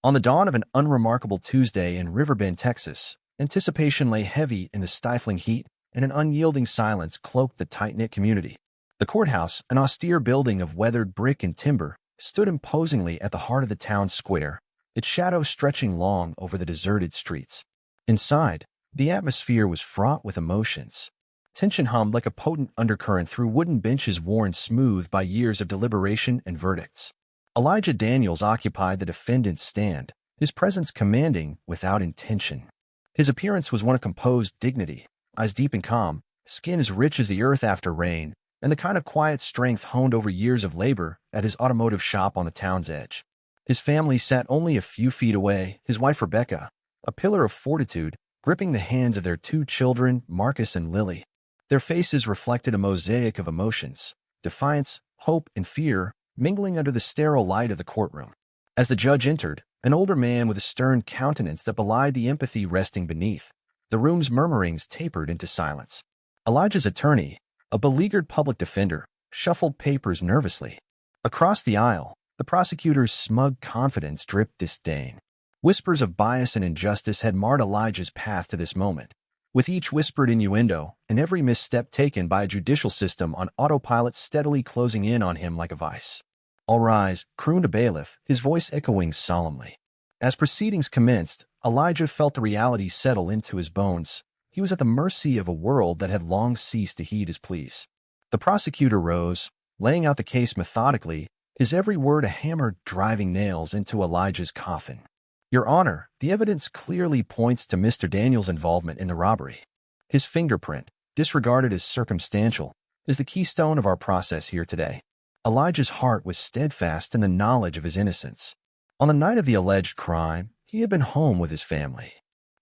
On the dawn of an unremarkable Tuesday in Riverbend, Texas, anticipation lay heavy in the stifling heat, and an unyielding silence cloaked the tight-knit community. The courthouse, an austere building of weathered brick and timber, stood imposingly at the heart of the town square, its shadow stretching long over the deserted streets. Inside, the atmosphere was fraught with emotions. Tension hummed like a potent undercurrent through wooden benches worn smooth by years of deliberation and verdicts. Elijah Daniels occupied the defendant's stand, his presence commanding without intention. His appearance was one of composed dignity, eyes deep and calm, skin as rich as the earth after rain, and the kind of quiet strength honed over years of labor at his automotive shop on the town's edge. His family sat only a few feet away, his wife Rebecca, a pillar of fortitude, gripping the hands of their two children, Marcus and Lily. Their faces reflected a mosaic of emotions, defiance, hope, and fear, mingling under the sterile light of the courtroom. As the judge entered, an older man with a stern countenance that belied the empathy resting beneath, the room's murmurings tapered into silence. Elijah's attorney, a beleaguered public defender, shuffled papers nervously. Across the aisle, the prosecutor's smug confidence dripped disdain. Whispers of bias and injustice had marred Elijah's path to this moment, with each whispered innuendo and every misstep taken by a judicial system on autopilot steadily closing in on him like a vice. "All rise," crooned a bailiff, his voice echoing solemnly. As proceedings commenced, Elijah felt the reality settle into his bones. He was at the mercy of a world that had long ceased to heed his pleas. The prosecutor rose, laying out the case methodically, his every word a hammer driving nails into Elijah's coffin. "Your Honor, the evidence clearly points to Mr. Daniels' involvement in the robbery. His fingerprint, disregarded as circumstantial, is the keystone of our process here today." Elijah's heart was steadfast in the knowledge of his innocence. On the night of the alleged crime, he had been home with his family.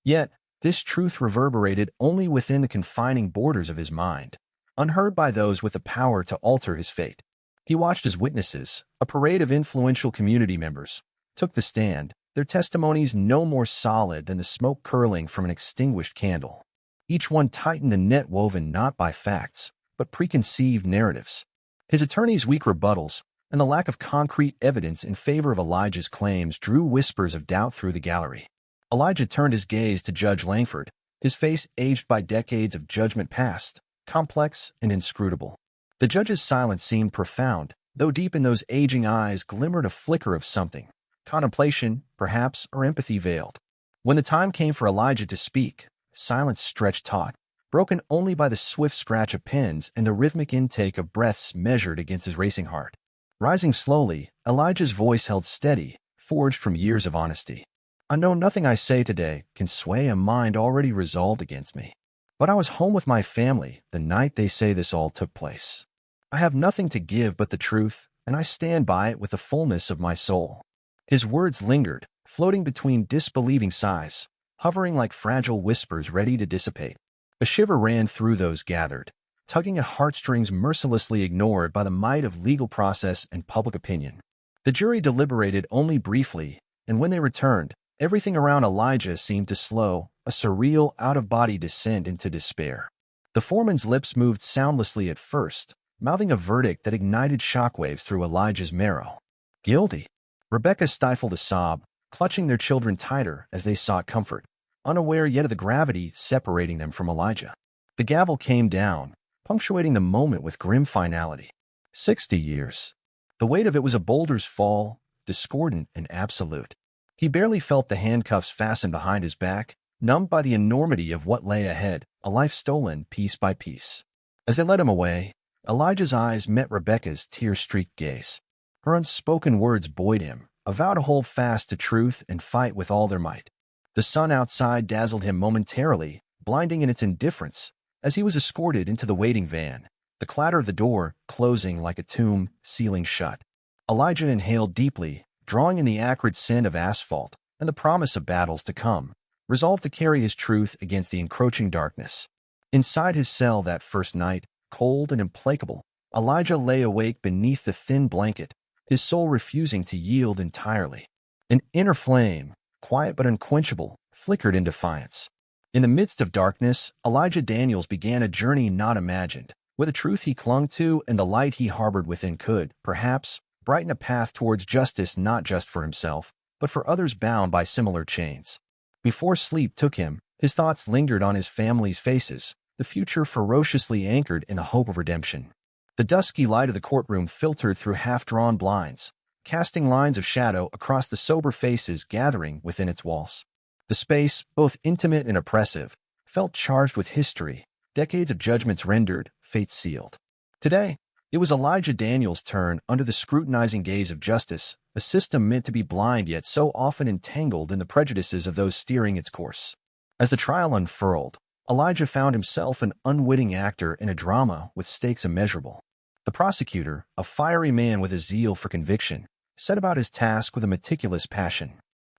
Yet, this truth reverberated only within the confining borders of his mind, unheard by those with the power to alter his fate. He watched as witnesses, a parade of influential community members, took the stand, their testimonies no more solid than the smoke curling from an extinguished candle. Each one tightened the net woven not by facts, but preconceived narratives. His attorney's weak rebuttals and the lack of concrete evidence in favor of Elijah's claims drew whispers of doubt through the gallery. Elijah turned his gaze to Judge Langford, his face aged by decades of judgment past, complex and inscrutable. The judge's silence seemed profound, though deep in those aging eyes glimmered a flicker of something, contemplation, perhaps, or empathy veiled. When the time came for Elijah to speak, silence stretched taut, broken only by the swift scratch of pens and the rhythmic intake of breaths measured against his racing heart. Rising slowly, Elijah's voice held steady, forged from years of honesty. "I know nothing I say today can sway a mind already resolved against me. But I was home with my family the night they say this all took place. I have nothing to give but the truth, and I stand by it with the fullness of my soul." His words lingered, floating between disbelieving sighs, hovering like fragile whispers ready to dissipate. A shiver ran through those gathered, tugging at heartstrings mercilessly ignored by the might of legal process and public opinion. The jury deliberated only briefly, and when they returned, everything around Elijah seemed to slow, a surreal, out-of-body descent into despair. The foreman's lips moved soundlessly at first, mouthing a verdict that ignited shockwaves through Elijah's marrow. "Guilty." Rebecca stifled a sob, clutching their children tighter as they sought comfort, unaware yet of the gravity separating them from Elijah. The gavel came down, punctuating the moment with grim finality. 60 years. The weight of it was a boulder's fall, discordant and absolute. He barely felt the handcuffs fastened behind his back, numbed by the enormity of what lay ahead, a life stolen piece by piece. As they led him away, Elijah's eyes met Rebecca's tear-streaked gaze. Her unspoken words buoyed him, a vow to hold fast to truth and fight with all their might. The sun outside dazzled him momentarily, blinding in its indifference, as he was escorted into the waiting van, the clatter of the door closing like a tomb, sealing shut. Elijah inhaled deeply, drawing in the acrid scent of asphalt and the promise of battles to come, resolved to carry his truth against the encroaching darkness. Inside his cell that first night, cold and implacable, Elijah lay awake beneath the thin blanket, his soul refusing to yield entirely. An inner flame, quiet but unquenchable, flickered in defiance. In the midst of darkness, Elijah Daniels began a journey not imagined, where the truth he clung to and the light he harbored within could, perhaps, brighten a path towards justice not just for himself, but for others bound by similar chains. Before sleep took him, his thoughts lingered on his family's faces, the future ferociously anchored in the hope of redemption. The dusky light of the courtroom filtered through half-drawn blinds, casting lines of shadow across the sober faces gathering within its walls. The space, both intimate and oppressive, felt charged with history, decades of judgments rendered, fates sealed. Today, it was Elijah Daniels' turn under the scrutinizing gaze of justice, a system meant to be blind yet so often entangled in the prejudices of those steering its course. As the trial unfurled, Elijah found himself an unwitting actor in a drama with stakes immeasurable. The prosecutor, a fiery man with a zeal for conviction, set about his task with a meticulous passion.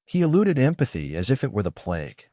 He eluded empathy as if it were the plague.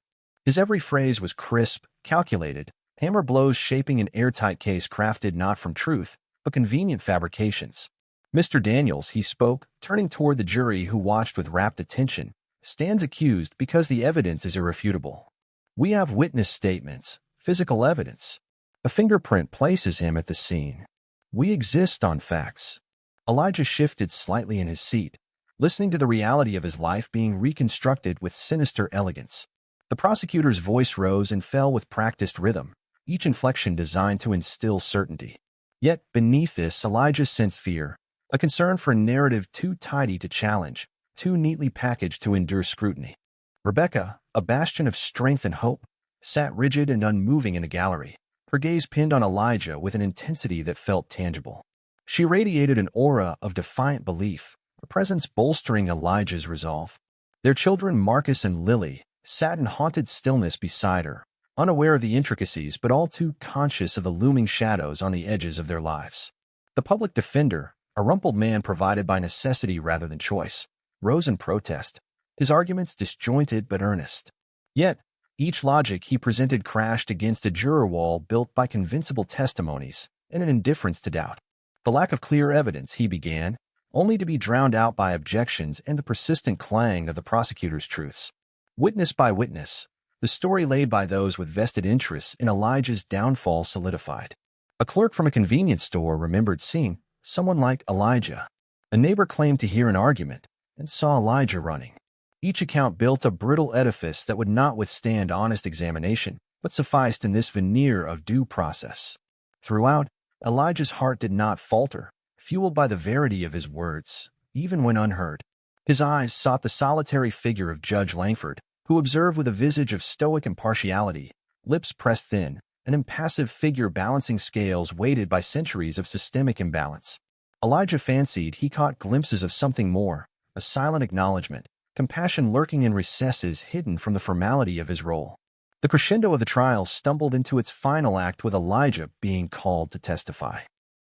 His every phrase was crisp, calculated, hammer blows shaping an airtight case crafted not from truth, but convenient fabrications. Mr. Daniels, he spoke, turning toward the jury who watched with rapt attention, stands accused because the evidence is irrefutable. We have witness statements, physical evidence. A fingerprint places him at the scene. We exist on facts. Elijah shifted slightly in his seat, listening to the reality of his life being reconstructed with sinister elegance. The prosecutor's voice rose and fell with practiced rhythm, each inflection designed to instill certainty. Yet, beneath this, Elijah sensed fear, a concern for a narrative too tidy to challenge, too neatly packaged to endure scrutiny. Rebecca, a bastion of strength and hope, sat rigid and unmoving in the gallery, her gaze pinned on Elijah with an intensity that felt tangible. She radiated an aura of defiant belief, a presence bolstering Elijah's resolve. Their children, Marcus and Lily, sat in haunted stillness beside her, unaware of the intricacies but all too conscious of the looming shadows on the edges of their lives. The public defender, a rumpled man provided by necessity rather than choice, rose in protest, his arguments disjointed but earnest. Yet, each logic he presented crashed against a juror wall built by convincible testimonies and an indifference to doubt. The lack of clear evidence, he began, only to be drowned out by objections and the persistent clang of the prosecutor's truths. Witness by witness, the story laid by those with vested interests in Elijah's downfall solidified. A clerk from a convenience store remembered seeing someone like Elijah. A neighbor claimed to hear an argument and saw Elijah running. Each account built a brittle edifice that would not withstand honest examination, but sufficed in this veneer of due process. Throughout, Elijah's heart did not falter, fueled by the verity of his words, even when unheard. His eyes sought the solitary figure of Judge Langford, who observed with a visage of stoic impartiality, lips pressed thin, an impassive figure balancing scales weighted by centuries of systemic imbalance. Elijah fancied he caught glimpses of something more, a silent acknowledgement, compassion lurking in recesses hidden from the formality of his role. The crescendo of the trial stumbled into its final act with Elijah being called to testify.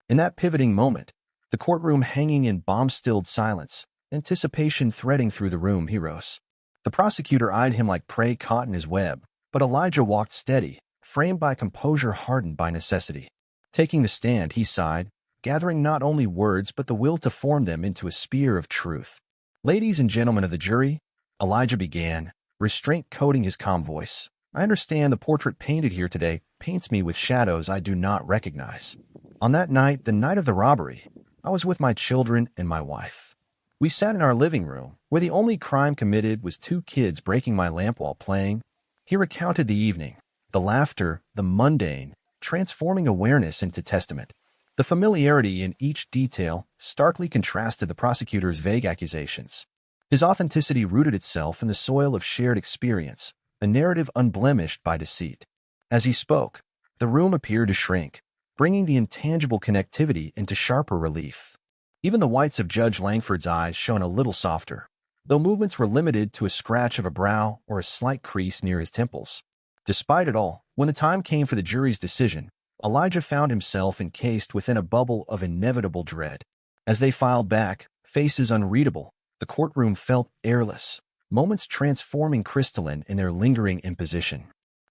In that pivoting moment, the courtroom hanging in bomb-stilled silence, anticipation threading through the room, he rose. The prosecutor eyed him like prey caught in his web, but Elijah walked steady, framed by composure hardened by necessity. Taking the stand, he sighed, gathering not only words but the will to form them into a spear of truth. Ladies and gentlemen of the jury, Elijah began, restraint coating his calm voice. I understand the portrait painted here today paints me with shadows I do not recognize. On that night, the night of the robbery, I was with my children and my wife. We sat in our living room, where the only crime committed was two kids breaking my lamp while playing. He recounted the evening, the laughter, the mundane, transforming awareness into testament. The familiarity in each detail starkly contrasted the prosecutor's vague accusations. His authenticity rooted itself in the soil of shared experience, a narrative unblemished by deceit. As he spoke, the room appeared to shrink, bringing the intangible connectivity into sharper relief. Even the whites of Judge Langford's eyes shone a little softer, though movements were limited to a scratch of a brow or a slight crease near his temples. Despite it all, when the time came for the jury's decision, Elijah found himself encased within a bubble of inevitable dread. As they filed back, faces unreadable, the courtroom felt airless, moments transforming crystalline in their lingering imposition.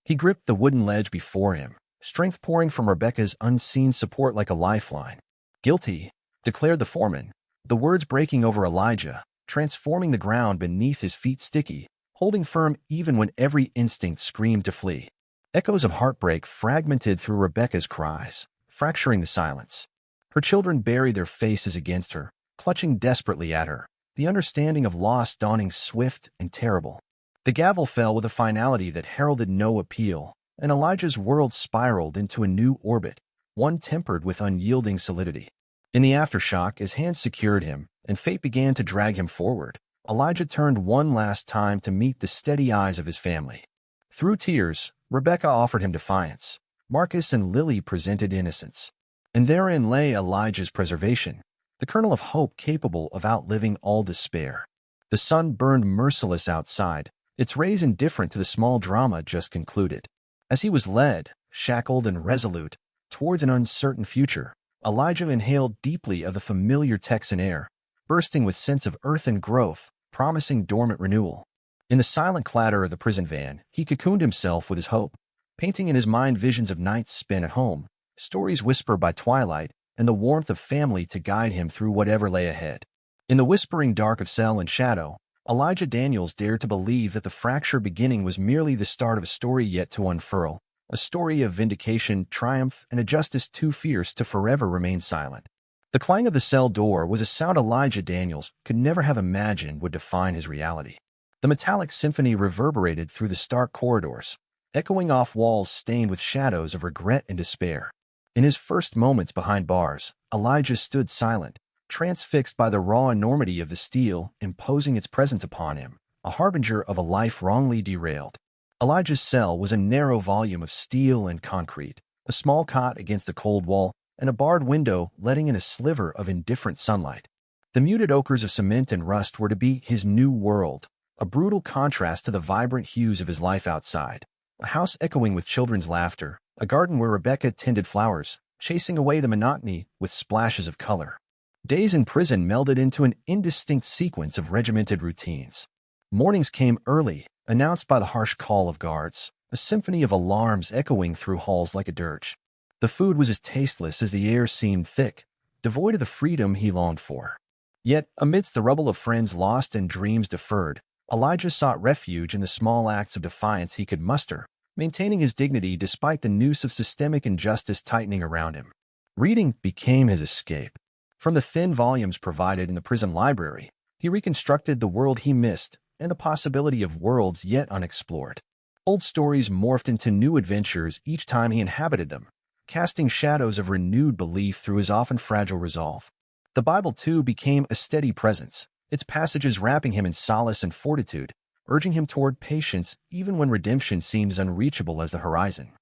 He gripped the wooden ledge before him, strength pouring from Rebecca's unseen support like a lifeline. Guilty, declared the foreman, the words breaking over Elijah, transforming the ground beneath his feet sticky, holding firm even when every instinct screamed to flee. Echoes of heartbreak fragmented through Rebecca's cries, fracturing the silence. Her children buried their faces against her, clutching desperately at her, the understanding of loss dawning swift and terrible. The gavel fell with a finality that heralded no appeal, and Elijah's world spiraled into a new orbit, one tempered with unyielding solidity. In the aftershock, as hands secured him and fate began to drag him forward, Elijah turned one last time to meet the steady eyes of his family. Through tears, Rebekah offered him defiance. Marcus and Lily presented innocence. And therein lay Elijah's preservation, the kernel of hope capable of outliving all despair. The sun burned merciless outside, its rays indifferent to the small drama just concluded. As he was led, shackled and resolute, towards an uncertain future, Elijah inhaled deeply of the familiar Texan air, bursting with sense of earth and growth, promising dormant renewal. In the silent clatter of the prison van, he cocooned himself with his hope, painting in his mind visions of nights spent at home, stories whispered by twilight, and the warmth of family to guide him through whatever lay ahead. In the whispering dark of cell and shadow, Elijah Daniels dared to believe that the fracture beginning was merely the start of a story yet to unfurl, a story of vindication, triumph, and a justice too fierce to forever remain silent. The clang of the cell door was a sound Elijah Daniels could never have imagined would define his reality. The metallic symphony reverberated through the stark corridors, echoing off walls stained with shadows of regret and despair. In his first moments behind bars, Elijah stood silent, transfixed by the raw enormity of the steel imposing its presence upon him, a harbinger of a life wrongly derailed. Elijah's cell was a narrow volume of steel and concrete, a small cot against the cold wall, and a barred window letting in a sliver of indifferent sunlight. The muted ochres of cement and rust were to be his new world, a brutal contrast to the vibrant hues of his life outside. A house echoing with children's laughter, a garden where Rebekah tended flowers, chasing away the monotony with splashes of color. Days in prison melded into an indistinct sequence of regimented routines. Mornings came early, announced by the harsh call of guards, a symphony of alarms echoing through halls like a dirge. The food was as tasteless as the air seemed thick, devoid of the freedom he longed for. Yet, amidst the rubble of friends lost and dreams deferred, Elijah sought refuge in the small acts of defiance he could muster, maintaining his dignity despite the noose of systemic injustice tightening around him. Reading became his escape. From the thin volumes provided in the prison library, he reconstructed the world he missed and the possibility of worlds yet unexplored. Old stories morphed into new adventures each time he inhabited them, casting shadows of renewed belief through his often fragile resolve. The Bible, too, became a steady presence, its passages wrapping him in solace and fortitude, urging him toward patience even when redemption seems unreachable as the horizon.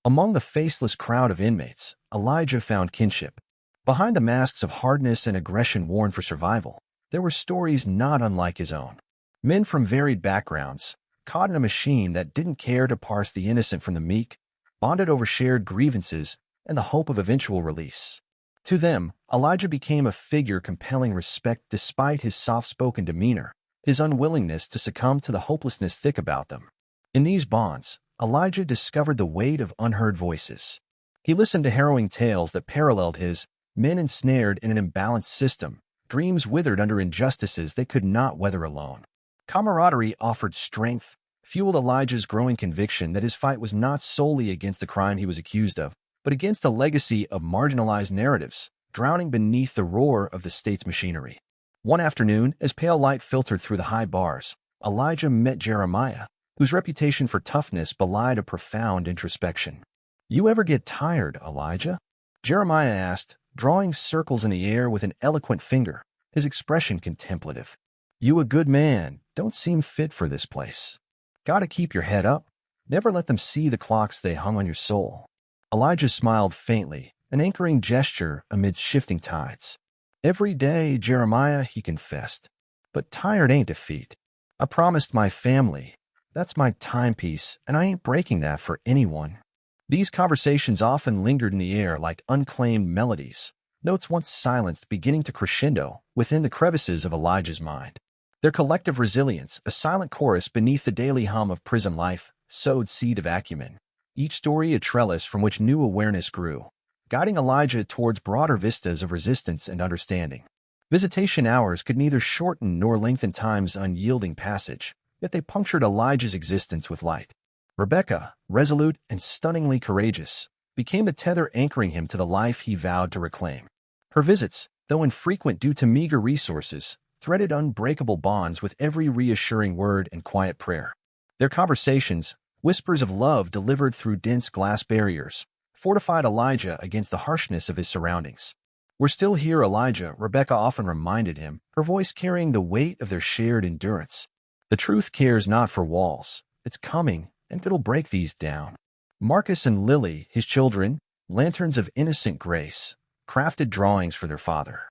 Among the faceless crowd of inmates, Elijah found kinship. Behind the masks of hardness and aggression worn for survival, there were stories not unlike his own. Men from varied backgrounds, caught in a machine that didn't care to parse the innocent from the meek, bonded over shared grievances and the hope of eventual release. To them, Elijah became a figure compelling respect despite his soft-spoken demeanor, his unwillingness to succumb to the hopelessness thick about them. In these bonds, Elijah discovered the weight of unheard voices. He listened to harrowing tales that paralleled his, men ensnared in an imbalanced system, dreams withered under injustices they could not weather alone. Camaraderie offered strength, fueled Elijah's growing conviction that his fight was not solely against the crime he was accused of, but against a legacy of marginalized narratives, drowning beneath the roar of the state's machinery. One afternoon, as pale light filtered through the high bars, Elijah met Jeremiah, whose reputation for toughness belied a profound introspection. "You ever get tired, Elijah?" Jeremiah asked, drawing circles in the air with an eloquent finger, his expression contemplative. "You a good man, don't seem fit for this place. Gotta keep your head up. Never let them see the clocks they hung on your soul." Elijah smiled faintly, an anchoring gesture amid shifting tides. "Every day, Jeremiah," he confessed. "But tired ain't defeat. I promised my family. That's my timepiece, and I ain't breaking that for anyone." These conversations often lingered in the air like unclaimed melodies, notes once silenced beginning to crescendo within the crevices of Elijah's mind. Their collective resilience, a silent chorus beneath the daily hum of prison life, sowed seed of acumen, each story a trellis from which new awareness grew, guiding Elijah towards broader vistas of resistance and understanding. Visitation hours could neither shorten nor lengthen time's unyielding passage, yet they punctured Elijah's existence with light. Rebekah, resolute and stunningly courageous, became the tether anchoring him to the life he vowed to reclaim. Her visits, though infrequent due to meager resources, threaded unbreakable bonds with every reassuring word and quiet prayer. Their conversations, whispers of love delivered through dense glass barriers, fortified Elijah against the harshness of his surroundings. "We're still here, Elijah," Rebecca often reminded him, her voice carrying the weight of their shared endurance. "The truth cares not for walls. It's coming, and it'll break these down." Marcus and Lily, his children, lanterns of innocent grace, crafted drawings for their father.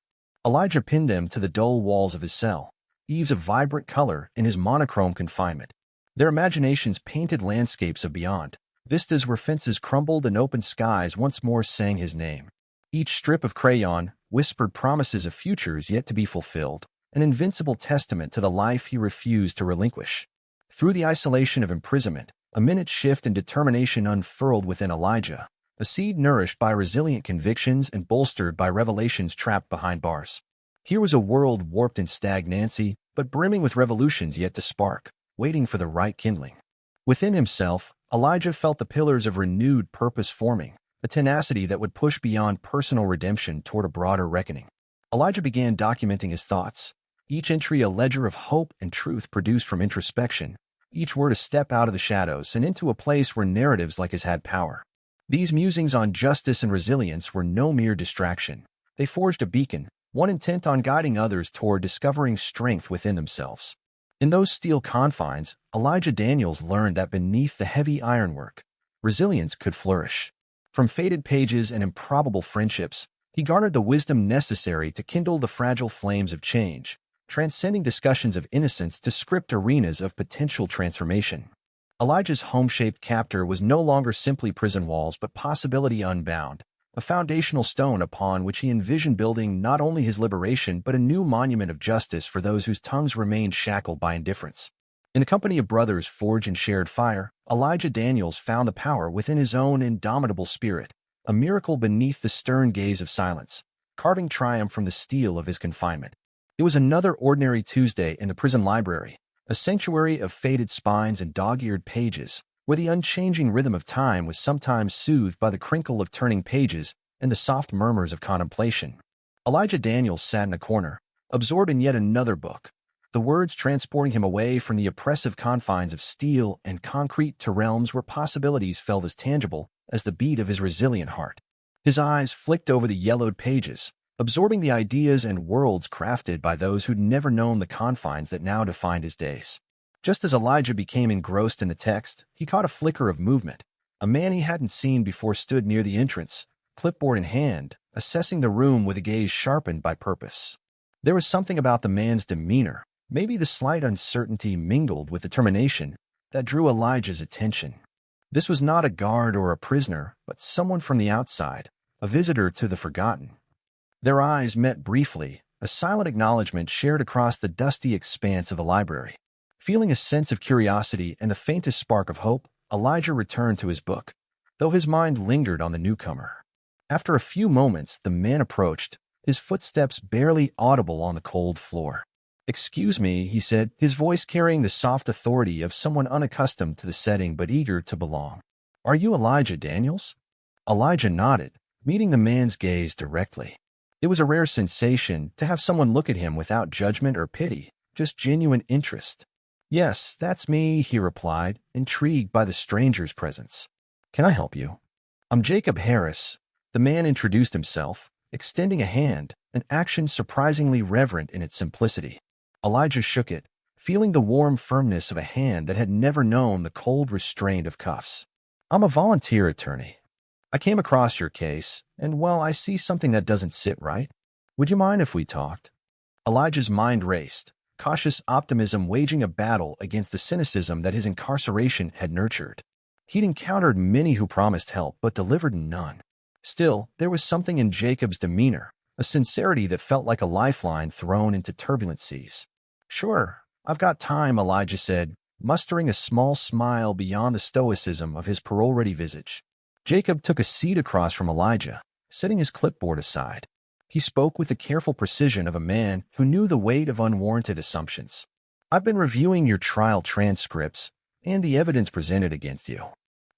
Elijah pinned them to the dull walls of his cell, eaves of vibrant color in his monochrome confinement. Their imaginations painted landscapes of beyond, vistas where fences crumbled and open skies once more sang his name. Each strip of crayon whispered promises of futures yet to be fulfilled, an invincible testament to the life he refused to relinquish. Through the isolation of imprisonment, a minute shift and determination unfurled within Elijah, a seed nourished by resilient convictions and bolstered by revelations trapped behind bars. Here was a world warped in stagnancy, but brimming with revolutions yet to spark, waiting for the right kindling. Within himself, Elijah felt the pillars of renewed purpose forming, a tenacity that would push beyond personal redemption toward a broader reckoning. Elijah began documenting his thoughts, each entry a ledger of hope and truth produced from introspection, each word a step out of the shadows and into a place where narratives like his had power. These musings on justice and resilience were no mere distraction. They forged a beacon, one intent on guiding others toward discovering strength within themselves. In those steel confines, Elijah Daniels learned that beneath the heavy ironwork, resilience could flourish. From faded pages and improbable friendships, he garnered the wisdom necessary to kindle the fragile flames of change, transcending discussions of innocence to script arenas of potential transformation. Elijah's home-shaped captor was no longer simply prison walls but possibility unbound, a foundational stone upon which he envisioned building not only his liberation but a new monument of justice for those whose tongues remained shackled by indifference. In the company of brothers forged in shared fire, Elijah Daniels found the power within his own indomitable spirit, a miracle beneath the stern gaze of silence, carving triumph from the steel of his confinement. It was another ordinary Tuesday in the prison library, a sanctuary of faded spines and dog-eared pages, where the unchanging rhythm of time was sometimes soothed by the crinkle of turning pages and the soft murmurs of contemplation. Elijah Daniels sat in a corner, absorbed in yet another book, the words transporting him away from the oppressive confines of steel and concrete to realms where possibilities felt as tangible as the beat of his resilient heart. His eyes flicked over the yellowed pages, absorbing the ideas and worlds crafted by those who'd never known the confines that now defined his days. Just as Elijah became engrossed in the text, he caught a flicker of movement. A man he hadn't seen before stood near the entrance, clipboard in hand, assessing the room with a gaze sharpened by purpose. There was something about the man's demeanor, maybe the slight uncertainty mingled with determination, that drew Elijah's attention. This was not a guard or a prisoner, but someone from the outside, a visitor to the forgotten. Their eyes met briefly, a silent acknowledgement shared across the dusty expanse of the library. Feeling a sense of curiosity and the faintest spark of hope, Elijah returned to his book, though his mind lingered on the newcomer. After a few moments, the man approached, his footsteps barely audible on the cold floor. "Excuse me," he said, his voice carrying the soft authority of someone unaccustomed to the setting but eager to belong. "Are you Elijah Daniels?" Elijah nodded, meeting the man's gaze directly. It was a rare sensation to have someone look at him without judgment or pity, just genuine interest. "Yes, that's me," he replied, intrigued by the stranger's presence. "Can I help you?" "I'm Jacob Harris." The man introduced himself, extending a hand, an action surprisingly reverent in its simplicity. Elijah shook it, feeling the warm firmness of a hand that had never known the cold restraint of cuffs. "I'm a volunteer attorney. I came across your case, and, well, I see something that doesn't sit right. Would you mind if we talked?" Elijah's mind raced, cautious optimism waging a battle against the cynicism that his incarceration had nurtured. He'd encountered many who promised help but delivered none. Still, there was something in Jacob's demeanor, a sincerity that felt like a lifeline thrown into turbulent seas. "Sure, I've got time," Elijah said, mustering a small smile beyond the stoicism of his parole-ready visage. Jacob took a seat across from Elijah, setting his clipboard aside. He spoke with the careful precision of a man who knew the weight of unwarranted assumptions. "I've been reviewing your trial transcripts and the evidence presented against you.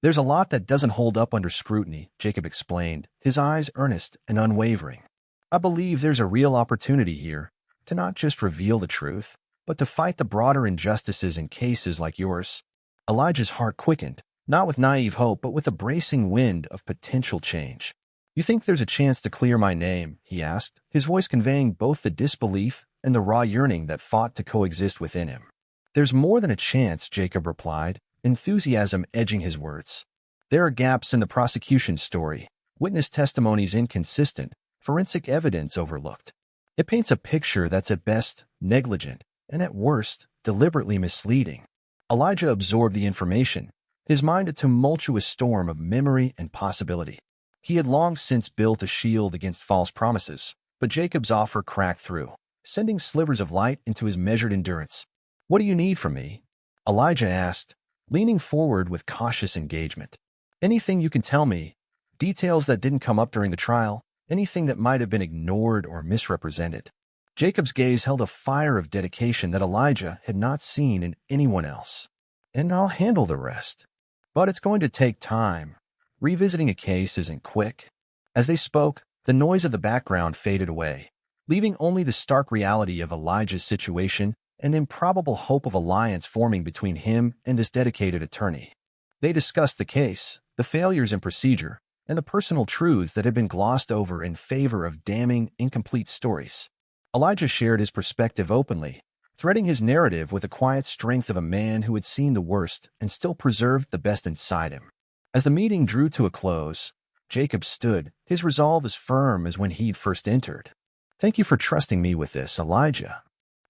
There's a lot that doesn't hold up under scrutiny," Jacob explained, his eyes earnest and unwavering. "I believe there's a real opportunity here, to not just reveal the truth, but to fight the broader injustices in cases like yours. Elijah's heart quickened, not with naive hope, but with a bracing wind of potential change. "You think there's a chance to clear my name?" he asked, his voice conveying both the disbelief and the raw yearning that fought to coexist within him. "There's more than a chance," Jacob replied, enthusiasm edging his words. "There are gaps in the prosecution's story, witness testimonies inconsistent, forensic evidence overlooked. It paints a picture that's at best negligent and at worst deliberately misleading." Elijah absorbed the information, his mind a tumultuous storm of memory and possibility. He had long since built a shield against false promises, but Jacob's offer cracked through, sending slivers of light into his measured endurance. "What do you need from me?" Elijah asked, leaning forward with cautious engagement. "Anything you can tell me, details that didn't come up during the trial, anything that might have been ignored or misrepresented." Jacob's gaze held a fire of dedication that Elijah had not seen in anyone else. "And I'll handle the rest. But it's going to take time. Revisiting a case isn't quick." As they spoke, the noise of the background faded away, leaving only the stark reality of Elijah's situation and the improbable hope of alliance forming between him and this dedicated attorney. They discussed the case, the failures in procedure, and the personal truths that had been glossed over in favor of damning, incomplete stories. Elijah shared his perspective openly, threading his narrative with the quiet strength of a man who had seen the worst and still preserved the best inside him. As the meeting drew to a close, Jacob stood, his resolve as firm as when he'd first entered. "Thank you for trusting me with this, Elijah.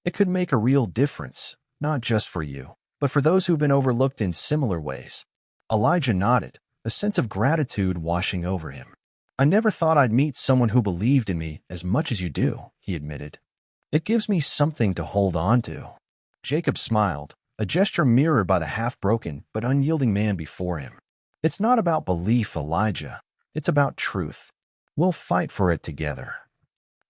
It could make a real difference, not just for you, but for those who've been overlooked in similar ways." Elijah nodded, a sense of gratitude washing over him. "I never thought I'd meet someone who believed in me as much as you do," he admitted. "It gives me something to hold on to." Jacob smiled, a gesture mirrored by the half-broken but unyielding man before him. "It's not about belief, Elijah. It's about truth. We'll fight for it together."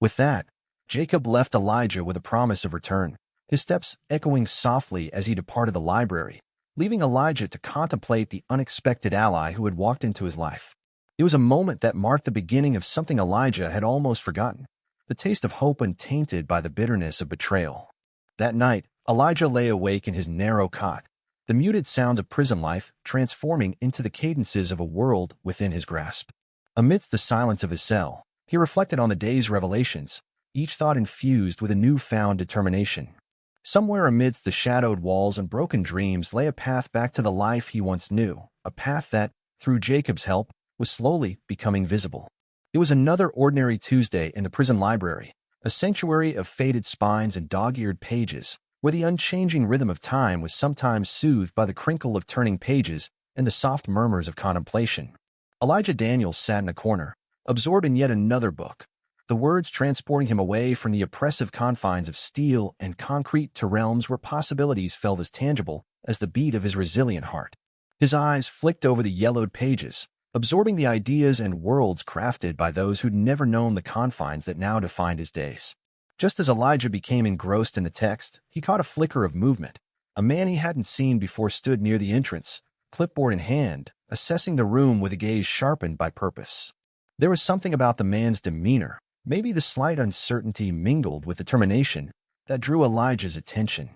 With that, Jacob left Elijah with a promise of return, his steps echoing softly as he departed the library, leaving Elijah to contemplate the unexpected ally who had walked into his life. It was a moment that marked the beginning of something Elijah had almost forgotten, the taste of hope untainted by the bitterness of betrayal. That night, Elijah lay awake in his narrow cot, the muted sounds of prison life transforming into the cadences of a world within his grasp. Amidst the silence of his cell, he reflected on the day's revelations, each thought infused with a newfound determination. Somewhere amidst the shadowed walls and broken dreams lay a path back to the life he once knew, a path that, through Jacob's help, was slowly becoming visible. It was another ordinary Tuesday in the prison library, a sanctuary of faded spines and dog-eared pages, where the unchanging rhythm of time was sometimes soothed by the crinkle of turning pages and the soft murmurs of contemplation. Elijah Daniels sat in a corner, absorbed in yet another book, the words transporting him away from the oppressive confines of steel and concrete to realms where possibilities felt as tangible as the beat of his resilient heart. His eyes flicked over the yellowed pages, absorbing the ideas and worlds crafted by those who'd never known the confines that now defined his days. Just as Elijah became engrossed in the text, he caught a flicker of movement. A man he hadn't seen before stood near the entrance, clipboard in hand, assessing the room with a gaze sharpened by purpose. There was something about the man's demeanor, maybe the slight uncertainty mingled with determination, that drew Elijah's attention.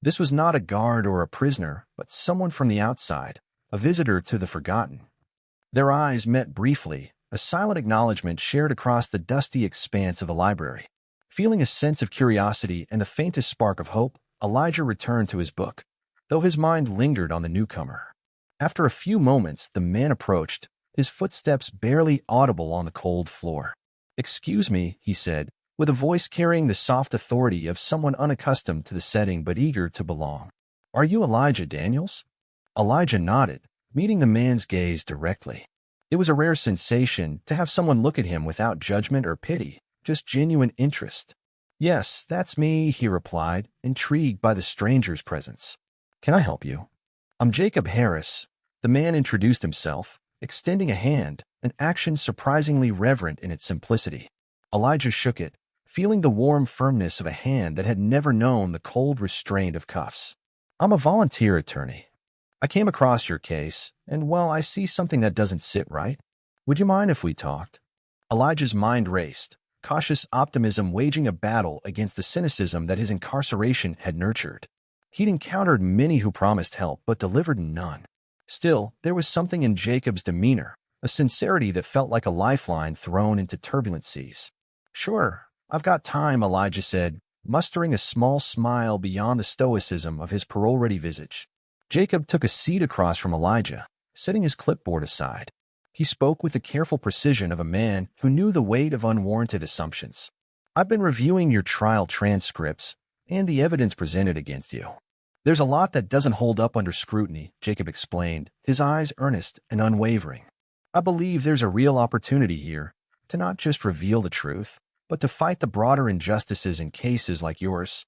This was not a guard or a prisoner, but someone from the outside, a visitor to the forgotten. Their eyes met briefly, a silent acknowledgement shared across the dusty expanse of the library. Feeling a sense of curiosity and the faintest spark of hope, Elijah returned to his book, though his mind lingered on the newcomer. After a few moments, the man approached, his footsteps barely audible on the cold floor. "Excuse me," he said, with a voice carrying the soft authority of someone unaccustomed to the setting but eager to belong. "Are you Elijah Daniels?" Elijah nodded, meeting the man's gaze directly. It was a rare sensation to have someone look at him without judgment or pity, just genuine interest. "Yes, that's me," he replied, intrigued by the stranger's presence. "Can I help you?" "I'm Jacob Harris." The man introduced himself, extending a hand, an action surprisingly reverent in its simplicity. Elijah shook it, feeling the warm firmness of a hand that had never known the cold restraint of cuffs. "I'm a volunteer attorney. I came across your case, and, well, I see something that doesn't sit right. Would you mind if we talked?" Elijah's mind raced, cautious optimism waging a battle against the cynicism that his incarceration had nurtured. He'd encountered many who promised help but delivered none. Still, there was something in Jacob's demeanor, a sincerity that felt like a lifeline thrown into turbulent seas. "Sure, I've got time," Elijah said, mustering a small smile beyond the stoicism of his parole-ready visage. Jacob took a seat across from Elijah, setting his clipboard aside. He spoke with the careful precision of a man who knew the weight of unwarranted assumptions. "I've been reviewing your trial transcripts and the evidence presented against you. There's a lot that doesn't hold up under scrutiny," Jacob explained, his eyes earnest and unwavering. "I believe there's a real opportunity here to not just reveal the truth, but to fight the broader injustices in cases like yours."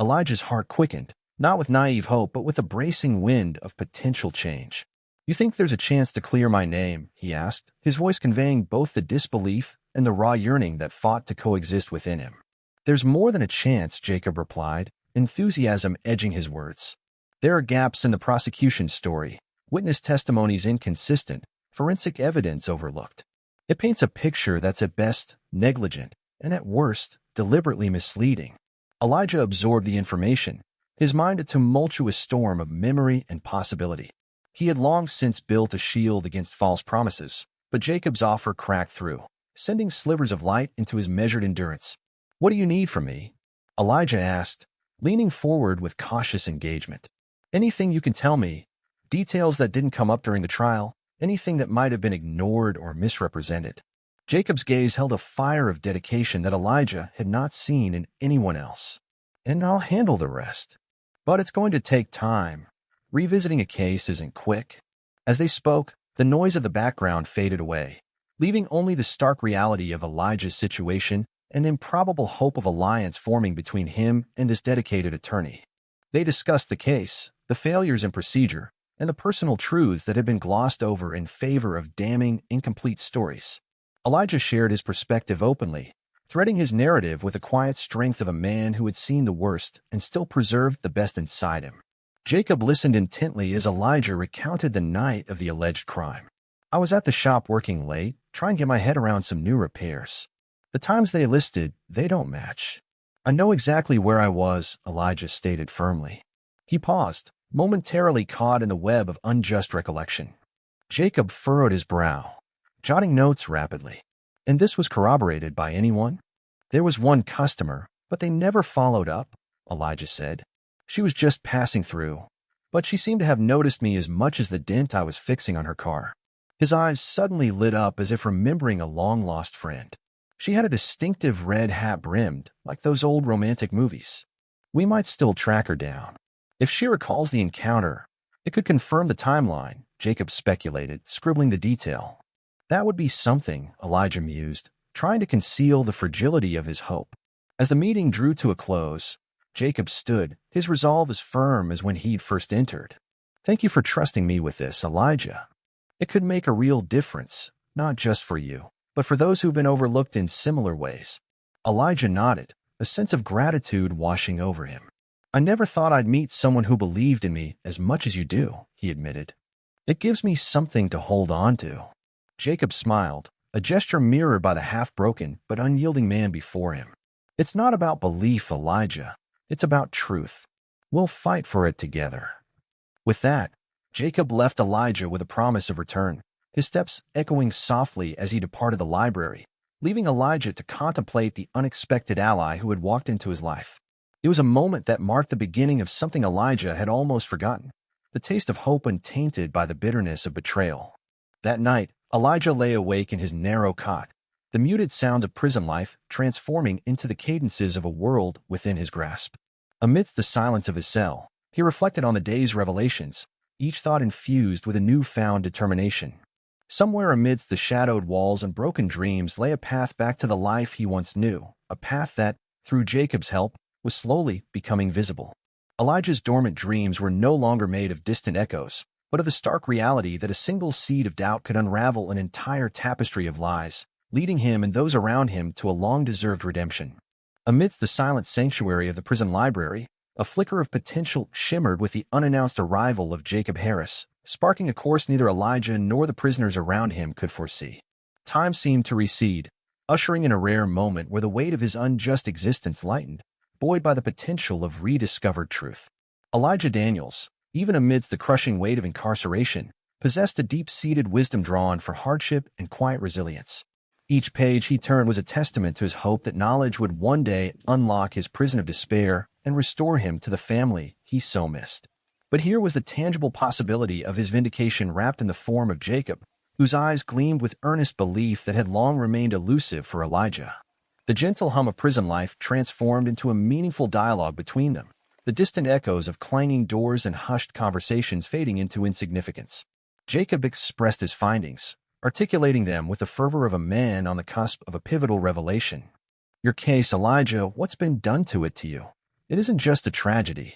Elijah's heart quickened, not with naive hope, but with a bracing wind of potential change. "You think there's a chance to clear my name?" he asked, his voice conveying both the disbelief and the raw yearning that fought to coexist within him. "There's more than a chance," Jacob replied, enthusiasm edging his words. "There are gaps in the prosecution's story, witness testimonies inconsistent, forensic evidence overlooked. It paints a picture that's at best negligent and at worst deliberately misleading." Elijah absorbed the information, his mind a tumultuous storm of memory and possibility. He had long since built a shield against false promises, but Jacob's offer cracked through, sending slivers of light into his measured endurance. "What do you need from me?" Elijah asked, leaning forward with cautious engagement. "Anything you can tell me, details that didn't come up during the trial, anything that might have been ignored or misrepresented." Jacob's gaze held a fire of dedication that Elijah had not seen in anyone else. "And I'll handle the rest. But it's going to take time. Revisiting a case isn't quick." As they spoke, the noise of the background faded away, leaving only the stark reality of Elijah's situation and the improbable hope of alliance forming between him and this dedicated attorney. They discussed the case, the failures in procedure, and the personal truths that had been glossed over in favor of damning, incomplete stories. Elijah shared his perspective openly, threading his narrative with the quiet strength of a man who had seen the worst and still preserved the best inside him. Jacob listened intently as Elijah recounted the night of the alleged crime. "I was at the shop working late, trying to get my head around some new repairs. The times they listed, they don't match. I know exactly where I was," Elijah stated firmly. He paused, momentarily caught in the web of unjust recollection. Jacob furrowed his brow, jotting notes rapidly. "And this was corroborated by anyone?" "There was one customer, but they never followed up," Elijah said. "She was just passing through, but she seemed to have noticed me as much as the dent I was fixing on her car." His eyes suddenly lit up as if remembering a long-lost friend. "She had a distinctive red hat brimmed, like those old romantic movies. We might still track her down. If she recalls the encounter, it could confirm the timeline," Jacob speculated, scribbling the detail. "That would be something," Elijah mused, trying to conceal the fragility of his hope. As the meeting drew to a close, Jacob stood, his resolve as firm as when he'd first entered. "Thank you for trusting me with this, Elijah. It could make a real difference, not just for you, but for those who've been overlooked in similar ways." Elijah nodded, a sense of gratitude washing over him. "I never thought I'd meet someone who believed in me as much as you do," he admitted. "It gives me something to hold on to." Jacob smiled, a gesture mirrored by the half-broken but unyielding man before him. "It's not about belief, Elijah. It's about truth. We'll fight for it together." With that, Jacob left Elijah with a promise of return, his steps echoing softly as he departed the library, leaving Elijah to contemplate the unexpected ally who had walked into his life. It was a moment that marked the beginning of something Elijah had almost forgotten, the taste of hope untainted by the bitterness of betrayal. That night, Elijah lay awake in his narrow cot, the muted sounds of prison life transforming into the cadences of a world within his grasp. Amidst the silence of his cell, he reflected on the day's revelations, each thought infused with a newfound determination. Somewhere amidst the shadowed walls and broken dreams lay a path back to the life he once knew, a path that, through Jacob's help, was slowly becoming visible. Elijah's dormant dreams were no longer made of distant echoes, but of the stark reality that a single seed of doubt could unravel an entire tapestry of lies, leading him and those around him to a long-deserved redemption. Amidst the silent sanctuary of the prison library, a flicker of potential shimmered with the unannounced arrival of Jacob Harris, sparking a course neither Elijah nor the prisoners around him could foresee. Time seemed to recede, ushering in a rare moment where the weight of his unjust existence lightened, buoyed by the potential of rediscovered truth. Elijah Daniels, even amidst the crushing weight of incarceration, possessed a deep-seated wisdom drawn for hardship and quiet resilience. Each page he turned was a testament to his hope that knowledge would one day unlock his prison of despair and restore him to the family he so missed. But here was the tangible possibility of his vindication wrapped in the form of Jacob, whose eyes gleamed with earnest belief that had long remained elusive for Elijah. The gentle hum of prison life transformed into a meaningful dialogue between them, the distant echoes of clanging doors and hushed conversations fading into insignificance. Jacob expressed his findings, articulating them with the fervor of a man on the cusp of a pivotal revelation. Your case, Elijah, what's been done to it to you? It isn't just a tragedy.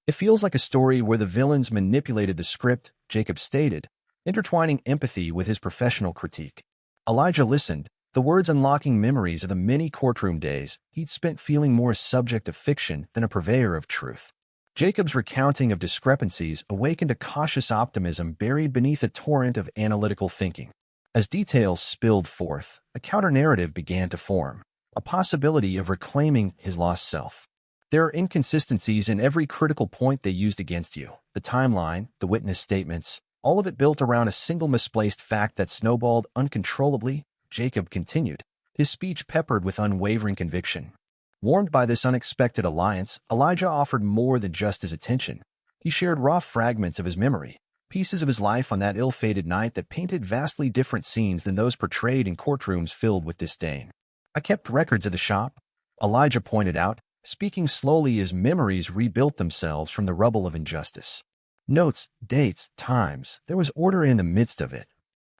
It feels like a story where the villains manipulated the script, Jacob stated, intertwining empathy with his professional critique. Elijah listened, the words unlocking memories of the many courtroom days he'd spent feeling more a subject of fiction than a purveyor of truth. Jacob's recounting of discrepancies awakened a cautious optimism buried beneath a torrent of analytical thinking. As details spilled forth, a counter-narrative began to form, a possibility of reclaiming his lost self. There are inconsistencies in every critical point they used against you, the timeline, the witness statements, all of it built around a single misplaced fact that snowballed uncontrollably, Jacob continued, his speech peppered with unwavering conviction. Warmed by this unexpected alliance, Elijah offered more than just his attention. He shared raw fragments of his memory, pieces of his life on that ill-fated night that painted vastly different scenes than those portrayed in courtrooms filled with disdain. I kept records of the shop, Elijah pointed out, speaking slowly as memories rebuilt themselves from the rubble of injustice. Notes, dates, times, there was order in the midst of it.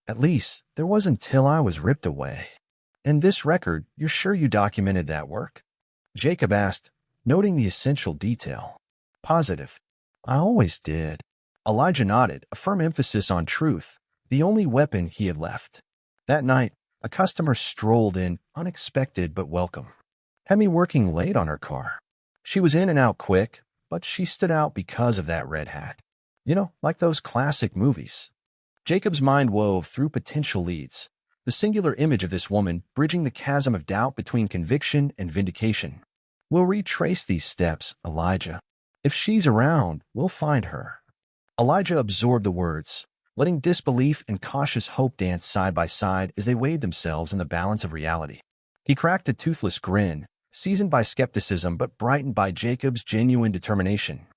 At least, there was until I was ripped away. And this record, you're sure you documented that work? Jacob asked, noting the essential detail. Positive. I always did. Elijah nodded, a firm emphasis on truth, the only weapon he had left. That night, a customer strolled in, unexpected but welcome. Had me working late on her car. She was in and out quick, but she stood out because of that red hat. You know, like those classic movies. Jacob's mind wove through potential leads, the singular image of this woman bridging the chasm of doubt between conviction and vindication. We'll retrace these steps, Elijah. If she's around, we'll find her. Elijah absorbed the words, letting disbelief and cautious hope dance side by side as they weighed themselves in the balance of reality. He cracked a toothless grin, seasoned by skepticism but brightened by Jacob's genuine determination.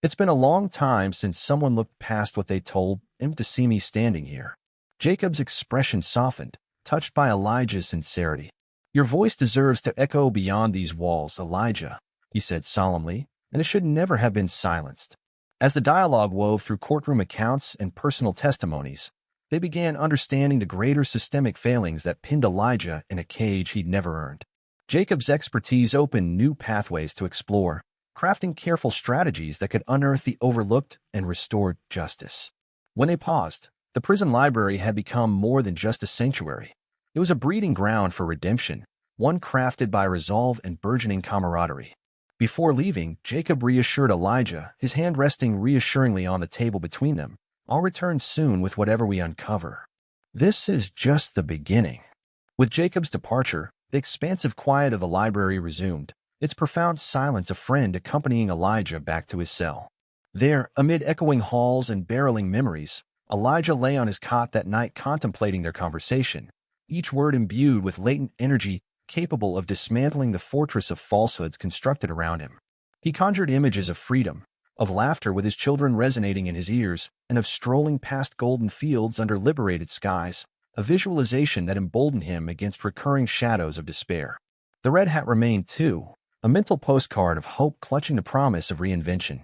It's been a long time since someone looked past what they told him to see me standing here. Jacob's expression softened, touched by Elijah's sincerity. Your voice deserves to echo beyond these walls, Elijah, he said solemnly, and it should never have been silenced. As the dialogue wove through courtroom accounts and personal testimonies, they began understanding the greater systemic failings that pinned Elijah in a cage he'd never earned. Jacob's expertise opened new pathways to explore, crafting careful strategies that could unearth the overlooked and restore justice. When they paused, the prison library had become more than just a sanctuary. It was a breeding ground for redemption, one crafted by resolve and burgeoning camaraderie. Before leaving, Jacob reassured Elijah, his hand resting reassuringly on the table between them. I'll return soon with whatever we uncover. This is just the beginning. With Jacob's departure, the expansive quiet of the library resumed, its profound silence a friend accompanying Elijah back to his cell. There, amid echoing halls and barreling memories, Elijah lay on his cot that night contemplating their conversation, each word imbued with latent energy capable of dismantling the fortress of falsehoods constructed around him. He conjured images of freedom, of laughter with his children resonating in his ears, and of strolling past golden fields under liberated skies, a visualization that emboldened him against recurring shadows of despair. The red hat remained, too, a mental postcard of hope clutching the promise of reinvention.